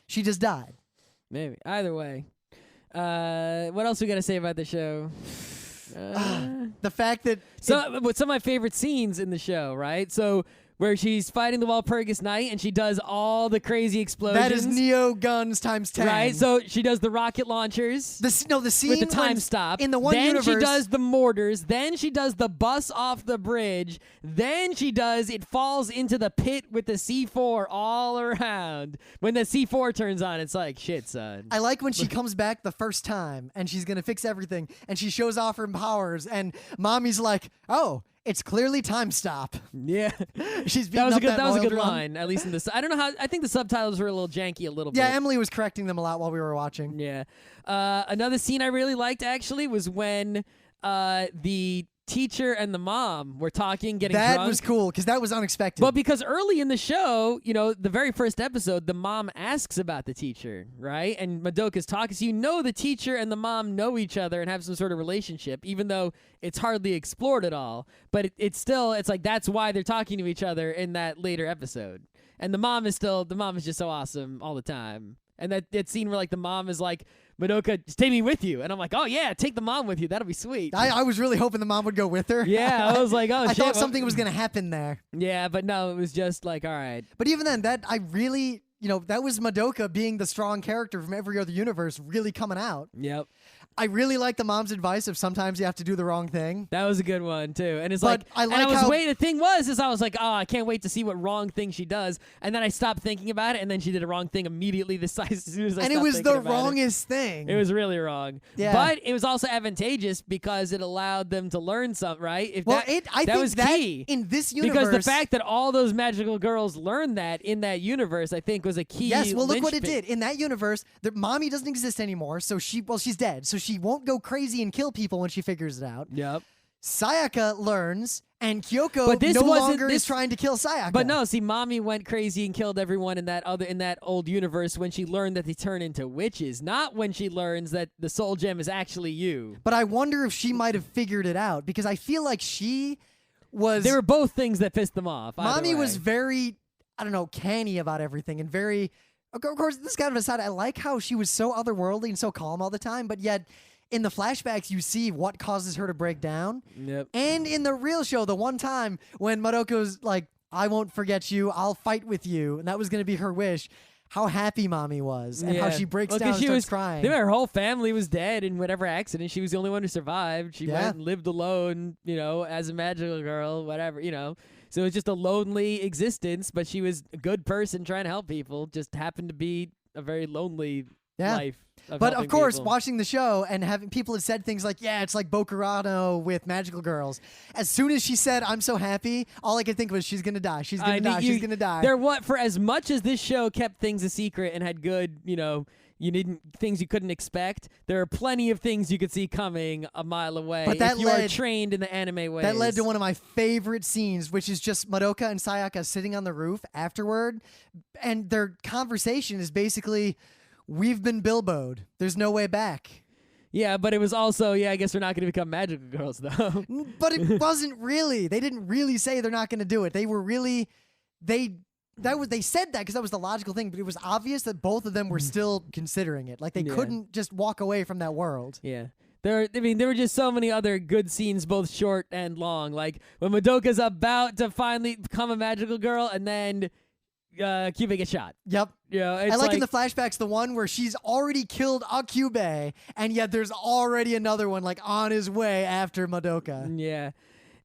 She just died. Maybe. Either way. What else we got to say about the show? The fact that... some of my favorite scenes in the show, right? So... where she's fighting the Walpurgis Night and she does all the crazy explosions. That is Neo guns times 10. Right? So she does the rocket launchers. The scene with the time stop. In the one then universe. She does the mortars. Then she does the bus off the bridge. Then she does it falls into the pit with the C4 all around. When the C4 turns on, it's like, shit, son. I like when she comes back the first time and she's going to fix everything and she shows off her powers and Mommy's like, oh, it's clearly time stop. Yeah. She's beating up that was a good drum. line, at least in this. I don't know how. I think the subtitles were a little janky a little bit. Yeah, Emily was correcting them a lot while we were watching. Yeah. Another scene I really liked, actually, was when the teacher and the mom were talking, getting drunk. That was cool, because that was unexpected. Well, because early in the show, the very first episode, the mom asks about the teacher, right? And Madoka's talking. So the teacher and the mom know each other and have some sort of relationship, even though it's hardly explored at all. But it's like that's why they're talking to each other in that later episode. And the mom is just so awesome all the time. And that scene where like the mom is like, Madoka, just take me with you. And I'm like, oh yeah, take the mom with you. That'll be sweet. I was really hoping the mom would go with her. Yeah, I was like, oh shit. I thought something was going to happen there. Yeah, but no, it was just like, all right. But even then, that was Madoka being the strong character from every other universe really coming out. Yep. I really like the mom's advice of sometimes you have to do the wrong thing. That was a good one too. And it's but like, the thing was, I was like, oh, I can't wait to see what wrong thing she does. And then I stopped thinking about it, and then she did a wrong thing immediately as soon as I stopped thinking about it. And it was the wrongest thing. It was really wrong. Yeah. But it was also advantageous because it allowed them to learn something, right? I think was key. In this universe. Because the fact that all those magical girls learned that in that universe, I think, was a key. Yes, well, look what it did. In that universe, mommy doesn't exist anymore, so she's dead. So she won't go crazy and kill people when she figures it out. Yep. Sayaka learns, and Kyoko no longer is trying to kill Sayaka. But no, see, mommy went crazy and killed everyone in that old universe when she learned that they turn into witches, not when she learns that the soul gem is actually you. But I wonder if she might have figured it out, because I feel like she was... They were both things that pissed them off. Mommy was very, canny about everything, and very... Of course, this is kind of an aside. I like how she was so otherworldly and so calm all the time, but yet... in the flashbacks, you see what causes her to break down. Yep. And in the real show, the one time when Madoka's like, I won't forget you, I'll fight with you, and that was going to be her wish, how happy Mommy was, and how she breaks down and starts crying. Her whole family was dead in whatever accident. She was the only one who survived. She went and lived alone, as a magical girl, whatever, So it was just a lonely existence, but she was a good person trying to help people, just happened to be a very lonely life. But of course, watching the show and having people had said things like, yeah, it's like Bokurano with magical girls. As soon as she said, I'm so happy, all I could think was, she's going to die. She's going to die. She's going to die. For as much as this show kept things a secret and had good, things you couldn't expect, there are plenty of things you could see coming a mile away if you are trained in the anime ways. That led to one of my favorite scenes, which is just Madoka and Sayaka sitting on the roof afterward, and their conversation is basically... we've been Bilbo'd. There's no way back. Yeah, but it was also, I guess we're not going to become magical girls, though. But it wasn't really. They didn't really say they're not going to do it. They were really... They said that because that was the logical thing, but it was obvious that both of them were still considering it. Like, they couldn't just walk away from that world. Yeah. There were just so many other good scenes, both short and long. Like, when Madoka's about to finally become a magical girl, and then... Kyubey gets shot. Yep. Yeah, I like in the flashbacks the one where she's already killed a Kyubey, and yet there's already another one like on his way after Madoka. Yeah.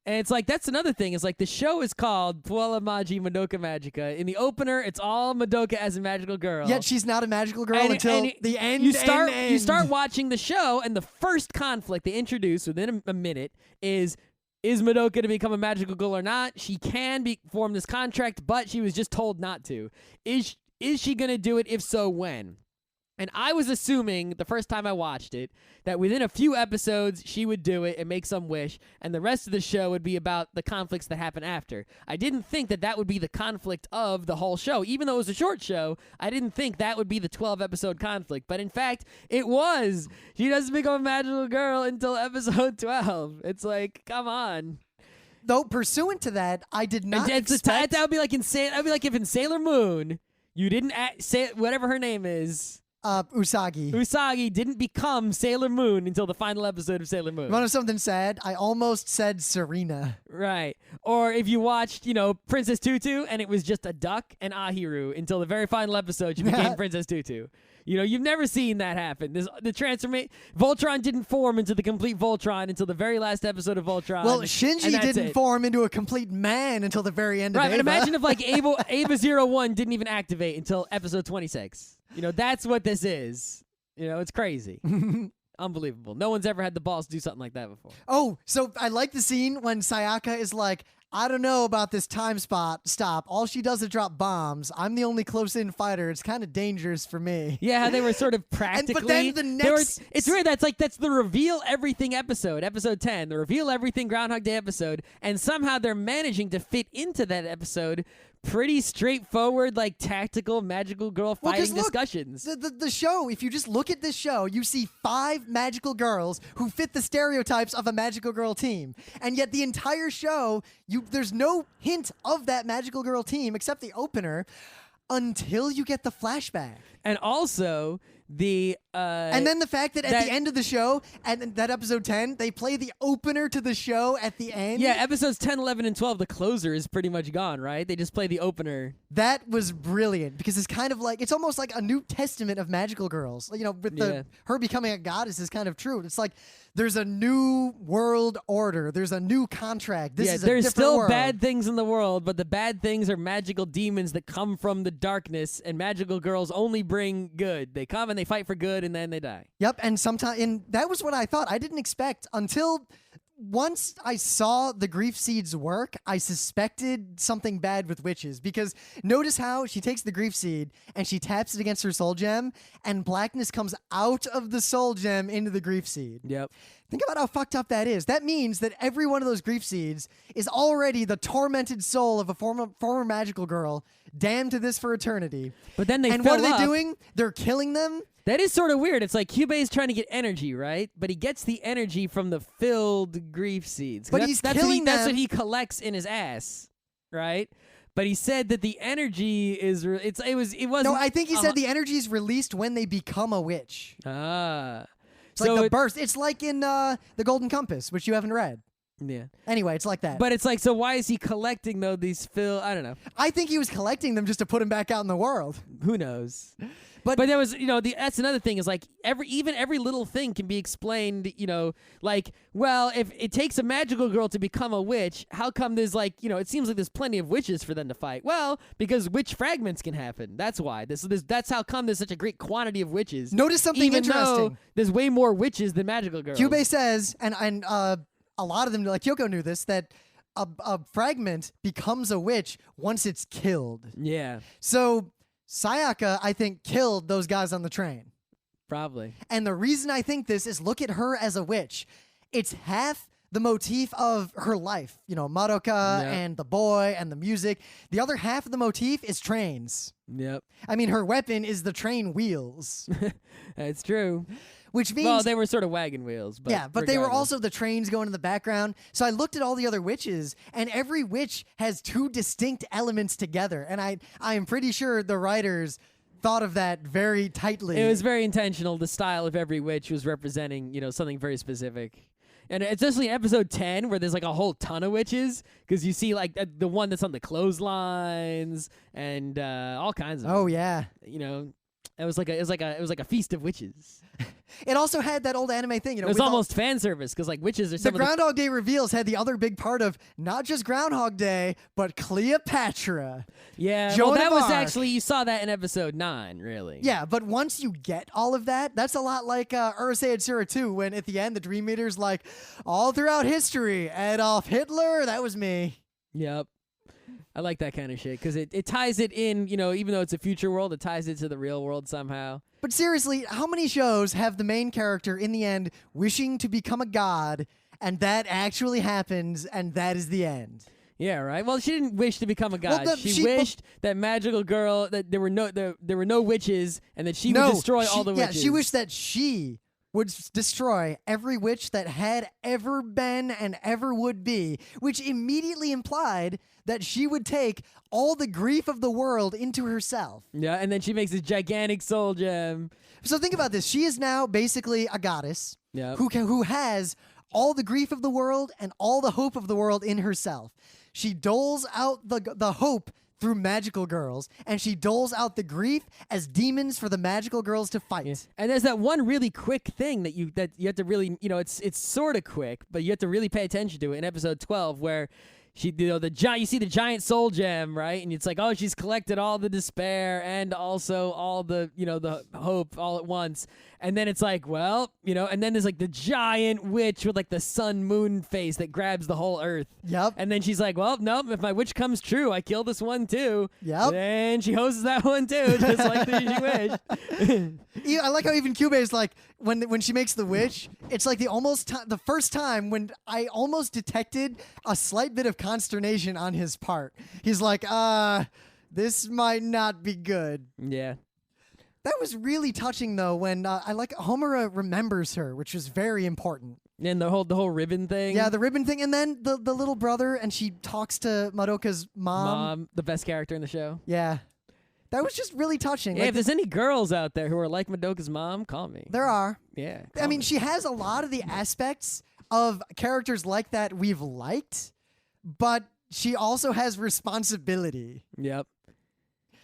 And it's like, that's another thing. It's like the show is called Puella Magi Madoka Magica. In the opener, it's all Madoka as a magical girl. Yet she's not a magical girl until the end. You start watching the show, and the first conflict they introduce within a minute is Madoka to become a magical girl or not? She can form this contract, but she was just told not to. Is she going to do it? If so, when? And I was assuming the first time I watched it that within a few episodes she would do it and make some wish, and the rest of the show would be about the conflicts that happen after. I didn't think that that would be the conflict of the whole show. Even though it was a short show, I didn't think that would be the 12-episode conflict. But in fact, it was. She doesn't become a magical girl until episode 12. It's like, come on. Though pursuant to that, I did not expect... That would be like that would be like if in Sailor Moon, you didn't say whatever her name is. Usagi. Usagi didn't become Sailor Moon until the final episode of Sailor Moon. You want to know something sad? I almost said Serena. Right. Or if you watched, Princess Tutu and it was just a duck and Ahiru until the very final episode she became Princess Tutu. You've never seen that happen. The transformation... Voltron didn't form into the complete Voltron until the very last episode of Voltron. Well, Shinji didn't form into a complete man until the very end of Eva. Right, and imagine if Eva 01 didn't even activate until episode 26. That's what this is. It's crazy. Unbelievable. No one's ever had the balls to do something like that before. Oh, so I like the scene when Sayaka is like, I don't know about this time stop. All she does is drop bombs. I'm the only close-in fighter. It's kind of dangerous for me. Yeah, how they were sort of practically... But then the next... It's weird. That's the Reveal Everything episode 10, the Reveal Everything Groundhog Day episode, and somehow they're managing to fit into that episode pretty straightforward, like tactical magical girl fighting discussions. The show, if you just look at this show, you see 5 magical girls who fit the stereotypes of a magical girl team. And yet the entire show, there's no hint of that magical girl team except the opener until you get the flashback. And also... and then the fact that at the end of the show, and that episode 10, they play the opener to the show at the end. Yeah, episodes 10, 11, and 12, the closer is pretty much gone, right? They just play the opener. That was brilliant because it's kind of like, it's almost like a new testament of magical girls. With her becoming a goddess is kind of true. It's like there's a new world order. There's a new contract. This is a different there's still world. Bad things in the world, but the bad things are magical demons that come from the darkness, and magical girls only bring good. They come and they fight for good, and then they die. Yep, and that was what I thought. I didn't expect until once I saw the grief seeds work, I suspected something bad with witches, because notice how she takes the grief seed and she taps it against her soul gem, and blackness comes out of the soul gem into the grief seed. Yep. Think about how fucked up that is. That means that every one of those grief seeds is already the tormented soul of a former magical girl, damned to this for eternity. But then what are they doing? They're killing them. That is sort of weird. It's like Kyubei's trying to get energy, right? But he gets the energy from the filled grief seeds. But he's killing them. That's what he collects in his ass, right? But he said that the energy is... it wasn't... No, I think he said the energy is released when they become a witch. Ah. It's like the burst. It's like in The Golden Compass, which you haven't read. Yeah. Anyway, it's like that. But it's like, so why is he collecting, though, these I don't know. I think he was collecting them just to put them back out in the world. Who knows? But there was, that's another thing is like every little thing can be explained, like, well, if it takes a magical girl to become a witch, how come there's like, it seems like there's plenty of witches for them to fight? Well, because witch fragments can happen. That's why. That's how come there's such a great quantity of witches. Notice something even interesting. Though there's way more witches than magical girls. Kyubei says, and a lot of them, like Yoko knew this, that a fragment becomes a witch once it's killed. Yeah. So Sayaka, I think, killed those guys on the train. Probably. And the reason I think this is look at her as a witch. It's half the motif of her life. Madoka and the boy and the music. The other half of the motif is trains. Yep. I mean, her weapon is the train wheels. That's true. Which means... Well, they were sort of wagon wheels. But yeah, but they were also the trains going in the background. So I looked at all the other witches, and every witch has 2 distinct elements together. And I am pretty sure the writers thought of that very tightly. It was very intentional. The style of every witch was representing, something very specific. And especially in episode 10, where there's like a whole ton of witches, because you see like the one that's on the clotheslines and all kinds of. Oh yeah. It was like a feast of witches. It also had that old anime thing, It was almost fan service because like witches are some the Groundhog Day reveals had the other big part of not just Groundhog Day, but Cleopatra. Yeah, Joan that of was Arc. actually you saw that in episode 9, really. Yeah, but once you get all of that, that's a lot like Urusei Yatsura 2, when at the end the Dream Eater's like, all throughout history, Adolf Hitler, that was me. Yep. I like that kind of shit because it ties it in, even though it's a future world, it ties it to the real world somehow. But seriously, how many shows have the main character in the end wishing to become a god, and that actually happens, and that is the end? Yeah, right. Well, she didn't wish to become a god. Well, she wished that magical girl that there were no witches, and that she would destroy all the witches. Yeah, she wished that she would destroy every witch that had ever been and ever would be, which immediately implied that she would take all the grief of the world into herself. Yeah, and then she makes this gigantic soul gem. So think about this. She is now basically a goddess Yep. who has all the grief of the world and all the hope of the world in herself. She doles out the hope through magical girls, and she doles out the grief as demons for the magical girls to fight. Yeah. And there's that one really quick thing that you have to really, it's sort of quick, but you have to really pay attention to it in episode 12 where she, you see the giant soul gem, right? And it's like, oh, she's collected all the despair and also all the, the hope all at once. And then it's like, well, and then there's like the giant witch with like the sun moon face that grabs the whole earth. Yep. And then she's like, well, nope, if my wish comes true, I kill this one too. Yep. And she hoses that one too, just like she wished. I like how even Cube is like, when she makes the wish, it's like the first time when I almost detected a slight bit of consternation on his part. He's like, this might not be good. Yeah. That was really touching, though, when I like Homura remembers her, which was very important. And the whole ribbon thing. Yeah, the ribbon thing, and then the little brother, and she talks to Madoka's mom. The best character in the show. Yeah, that was just really touching. Yeah, like, if there's any girls out there who are like Madoka's mom, call me. There are. Yeah. I mean, she has a lot of the aspects of characters like that we've liked, but she also has responsibility. Yep.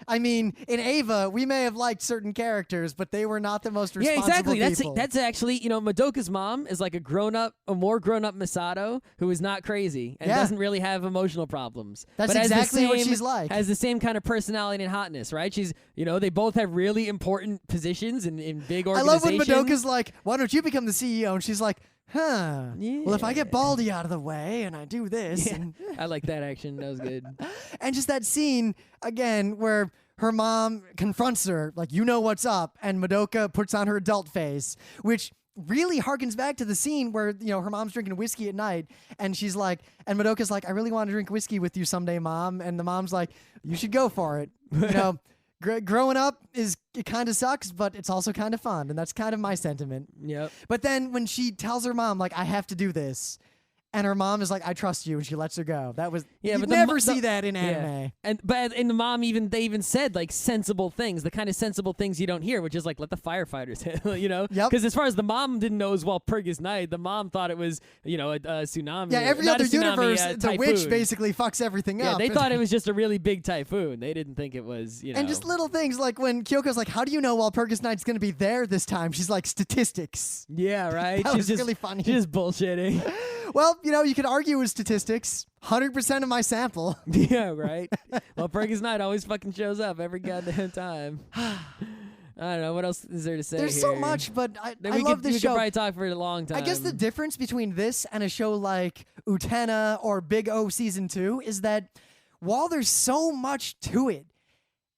I mean, in Ava, we may have liked certain characters, but they were not the most responsible people. That's actually, Madoka's mom is like a more grown-up Misato who is not crazy and doesn't really have emotional problems. That's but exactly what she's like. Has the same kind of personality and hotness, right? She's, they both have really important positions in big organizations. I love when Madoka's like, why don't you become the CEO? And she's like, huh. Yeah. Well, if I get Baldy out of the way and I do this. Yeah. And I like that action. That was good. And just that scene, again, where her mom confronts her, like, you know what's up, and Madoka puts on her adult face, which really harkens back to the scene where, her mom's drinking whiskey at night, and she's like, and Madoka's like, I really want to drink whiskey with you someday, Mom, and the mom's like, you should go for it. Growing up it kind of sucks, but it's also kind of fun, and that's kind of my sentiment. Yep. But then when she tells her mom, like, I have to do this, and her mom is like, I trust you, and she lets her go. That was you never see that in anime. Yeah. But the mom they even said like sensible things, the kind of sensible things you don't hear, which is like let the firefighters handle, Yep. Because as far as the mom didn't know as well, Purgus Night, the mom thought it was a tsunami. Yeah, every other universe, the typhoon. witch basically fucks everything up. Yeah, they thought it was just a really big typhoon. They didn't think it was, And just little things like when Kyoko's like, how do you know Walpurgis Night's going to be there this time? She's like, statistics. Yeah, right. That was really funny. She's just bullshitting. Well, you could argue with statistics. 100% of my sample. Yeah, right. Well, Purgus Night always fucking shows up every goddamn time. I don't know. What else is there to say There's here? so much, but I love this we show. could probably talk for a long time. I guess the difference between this and a show like Utena or Big O Season 2 is that while there's so much to it,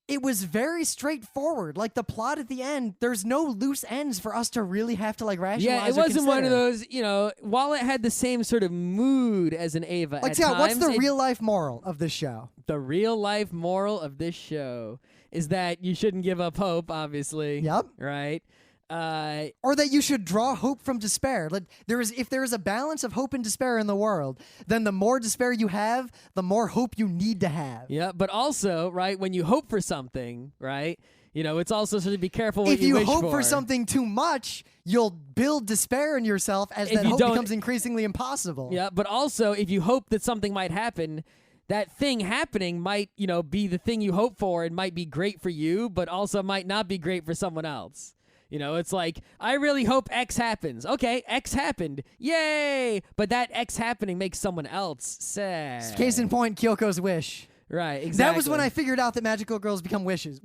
it was very straightforward. Like the plot at the end, there's no loose ends for us to really have to like rationalize. Yeah, it or wasn't one of consider. those, while it had the same sort of mood as an Ava Like, at Scott, what's times, the real life moral of this show? The real life moral of this show is that you shouldn't give up hope, obviously. Yep. Right? Or that you should draw hope from despair. Like if there is a balance of hope and despair in the world, then the more despair you have, the more hope you need to have. Yeah, but also, right, when you hope for something, right, it's also sort of be careful what if you wish hope for something too much, you'll build despair in yourself as If that you hope don't- becomes increasingly impossible. Yeah, but also if you hope that something might happen, that thing happening might, be the thing you hope for and might be great for you, but also might not be great for someone else. It's like, I really hope X happens. Okay, X happened. Yay! But that X happening makes someone else sad. Case in point, Kyoko's wish. Right, exactly. That was when I figured out that magical girls become witches.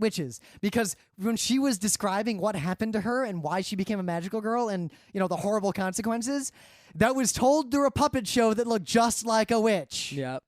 Because when she was describing what happened to her and why she became a magical girl and, the horrible consequences, that was told through a puppet show that looked just like a witch. Yep.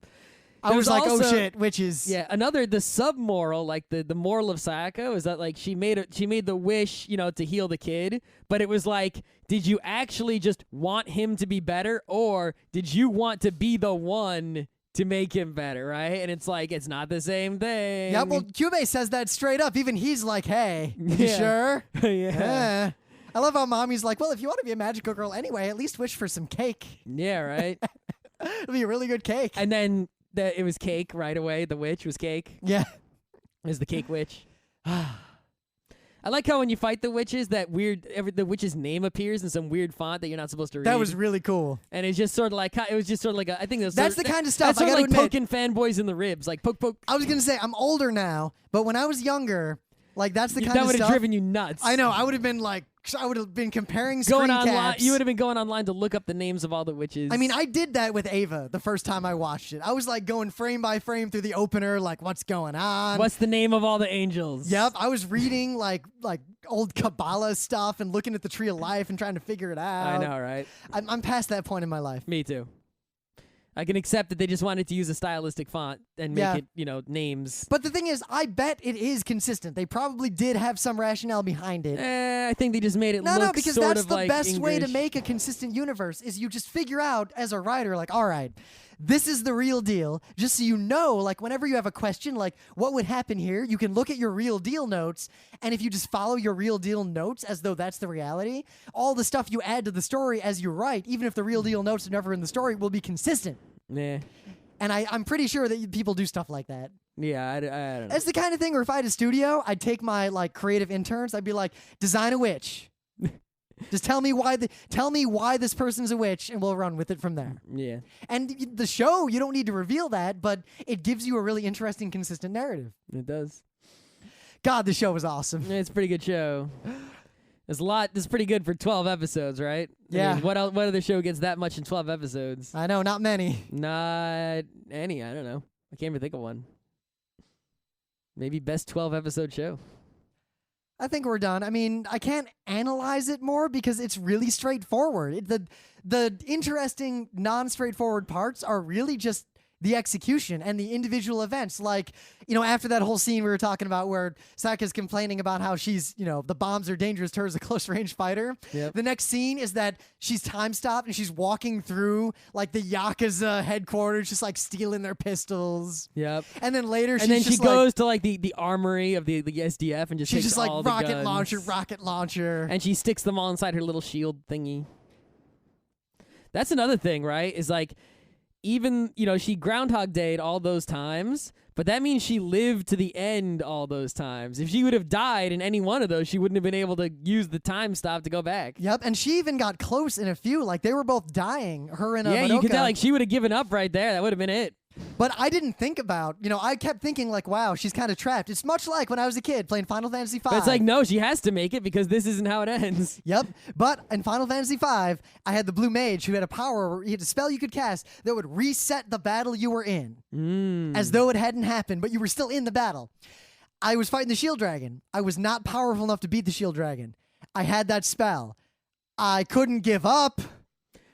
I was like, oh shit, witches. Yeah, the sub-moral, like the moral of Sayako is that like she made the wish, to heal the kid, but it was like, did you actually just want him to be better, or did you want to be the one to make him better, right? And it's like, it's not the same thing. Yeah, well, Kyubey says that straight up. Even he's like, hey, you sure? Yeah. I love how Mommy's like, well, if you want to be a magical girl anyway, at least wish for some cake. Yeah, right? It'll be a really good cake. And then it was cake right away. The witch was cake. Yeah. It was the cake witch. I like how when you fight the witches, the witch's name appears in some weird font that you're not supposed to read. That was really cool. And it's just sort of like, I think that's the kind of stuff that's I gotta like admit. poking fanboys in the ribs, like poke. I was gonna say I'm older now, but when I was younger, like that's the kind of stuff that would have driven you nuts. I know. I would have been comparing screen caps. You would have been going online to look up the names of all the witches. I mean, I did that with Ava the first time I watched it. I was like going frame by frame through the opener, like what's going on? What's the name of all the angels? Yep, I was reading like old Kabbalah stuff and looking at the Tree of Life and trying to figure it out. I know, right? I'm past that point in my life. Me too. I can accept that they just wanted to use a stylistic font and make it, names. But the thing is, I bet it is consistent. They probably did have some rationale behind it. I think they just made it look because sort that's of the like best way to English. make a consistent universe is you just figure out as a writer, like, all right, this is the real deal. Just so you know, like, whenever you have a question, like, what would happen here, you can look at your real deal notes, and if you just follow your real deal notes as though that's the reality, all the stuff you add to the story as you write, even if the real deal notes are never in the story, will be consistent. Yeah. And I'm pretty sure that people do stuff like that. Yeah, I don't know. It's the kind of thing where if I had a studio, I'd take my like creative interns, I'd be like, design a witch. Just tell me why this person's a witch, and we'll run with it from there. Yeah. And the show, you don't need to reveal that, but it gives you a really interesting, consistent narrative. It does. God, the show was awesome. It's a pretty good show. It's pretty good for 12 episodes, right? Yeah. I mean, what other show gets that much in 12 episodes? I know, not many. Not any. I don't know. I can't even think of one. Maybe best 12 episode show. I think we're done. I mean, I can't analyze it more because it's really straightforward. The interesting, non-straightforward parts are really just the execution and the individual events. Like, after that whole scene we were talking about where Saka's complaining about how she's, the bombs are dangerous to her as a close-range fighter. Yep. The next scene is that she's time-stopped and she's walking through, like, the Yakuza headquarters, just, like, stealing their pistols. Yep. And then later she goes to, like, the armory of the SDF and just she's takes just like, all the rocket guns. launcher. And she sticks them all inside her little shield thingy. That's another thing, right? Is, like, even, she Groundhog Day'd all those times, but that means she lived to the end all those times. If she would have died in any one of those, she wouldn't have been able to use the time stop to go back. Yep, and she even got close in a few. Like, they were both dying, her and Yeah, Madoka. you could tell, like, she would have given up right there. That would have been it. But I didn't think about, I kept thinking, like, wow, she's kind of trapped. It's much like when I was a kid playing Final Fantasy V. But it's like, no, she has to make it because this isn't how it ends. Yep, but in Final Fantasy V, I had the Blue Mage who had a power, he had a spell you could cast that would reset the battle you were in. As though it hadn't happened, but you were still in the battle. I was fighting the Shield Dragon. I was not powerful enough to beat the Shield Dragon. I had that spell. I couldn't give up.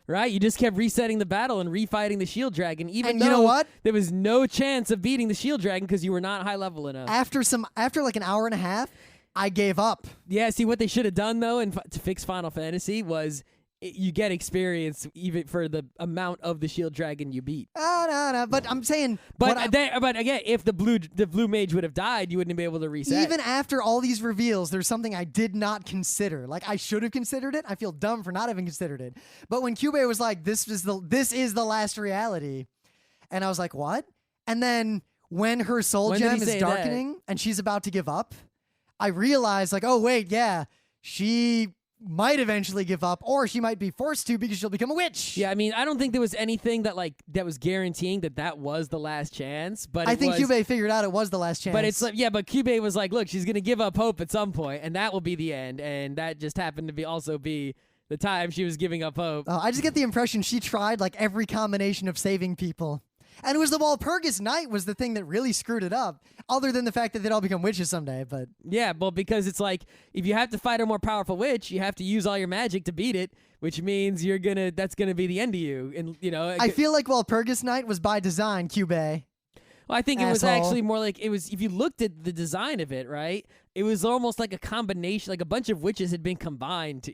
Right, you just kept resetting the battle and refighting the Shield Dragon, even though you know what? There was no chance of beating the Shield Dragon because you were not high level enough. After like an hour and a half, I gave up. Yeah, see what they should have done though, to fix Final Fantasy was you get experience even for the amount of the Shield Dragon you beat. No, but I'm saying. But again, if the blue mage would have died, you wouldn't be able to reset. Even after all these reveals, there's something I did not consider. Like, I should have considered it. I feel dumb for not having considered it. But when Kyubey was like, "This is the last reality," and I was like, "What?" And then when her soul gem is darkening and she's about to give up, I realized, like, oh wait, yeah, she might eventually give up, or she might be forced to because she'll become a witch. Yeah, I mean, I don't think there was anything that was guaranteeing that was the last chance. But I think Kyubey figured out it was the last chance. But it's like, yeah, but Kyubey was like, look, she's gonna give up hope at some point, and that will be the end. And that just happened to also be the time she was giving up hope. I just get the impression she tried like every combination of saving people. And it was the Walpurgis Night was the thing that really screwed it up, other than the fact that they'd all become witches someday. But yeah, well, because it's like, if you have to fight a more powerful witch, you have to use all your magic to beat it, which means that's gonna be the end of you. And I feel like Walpurgis Night was by design, Kyubey. Well, I think it was Asshole. actually more like it was. If you looked at the design of it, right, it was almost like a combination, like a bunch of witches had been combined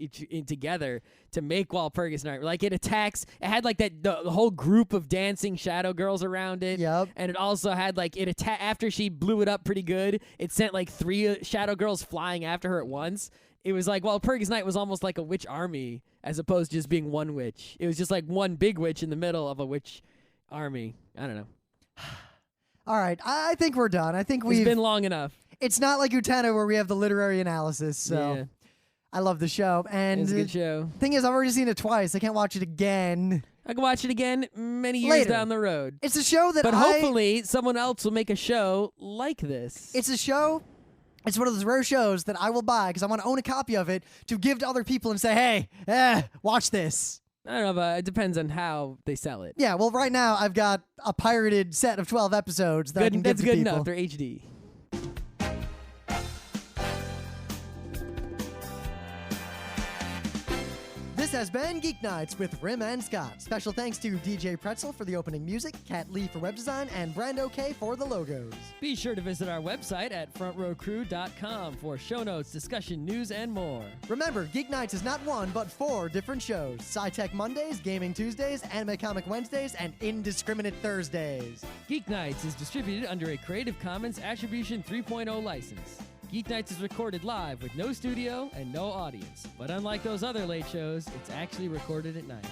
together to make Walpurgis Night. Like it attacks. It had like the whole group of dancing shadow girls around it. Yep. And it also had like after she blew it up pretty good. It sent like 3 shadow girls flying after her at once. It was like Walpurgis Night was almost like a witch army as opposed to just being one witch. It was just like one big witch in the middle of a witch army. I don't know. All right, I think we're done. I think It's been long enough. It's not like Utena where we have the literary analysis, so Yeah. I love the show. And It's a good show. Thing is, I've already seen it twice. I can't watch it again. I can watch it again many years Later. down the road. It's a show that But hopefully someone else will make a show like this. It's a show. It's one of those rare shows that I will buy because I want to own a copy of it to give to other people and say, hey, watch this. I don't know, but it depends on how they sell it. Yeah, well, right now I've got a pirated set of 12 episodes that I can give That's to good people. enough. They're HD. This has been Geeknights with Rim and Scott. Special thanks to DJ Pretzel for the opening music, Kat Lee for web design, and Brando K for the logos. Be sure to visit our website at frontrowcrew.com for show notes, discussion, news, and more. Remember, Geeknights is not 1, but 4 different shows. Sci-Tech Mondays, Gaming Tuesdays, Anime Comic Wednesdays, and Indiscriminate Thursdays. Geeknights is distributed under a Creative Commons Attribution 3.0 license. Geeknights is recorded live with no studio and no audience. But unlike those other late shows, it's actually recorded at night.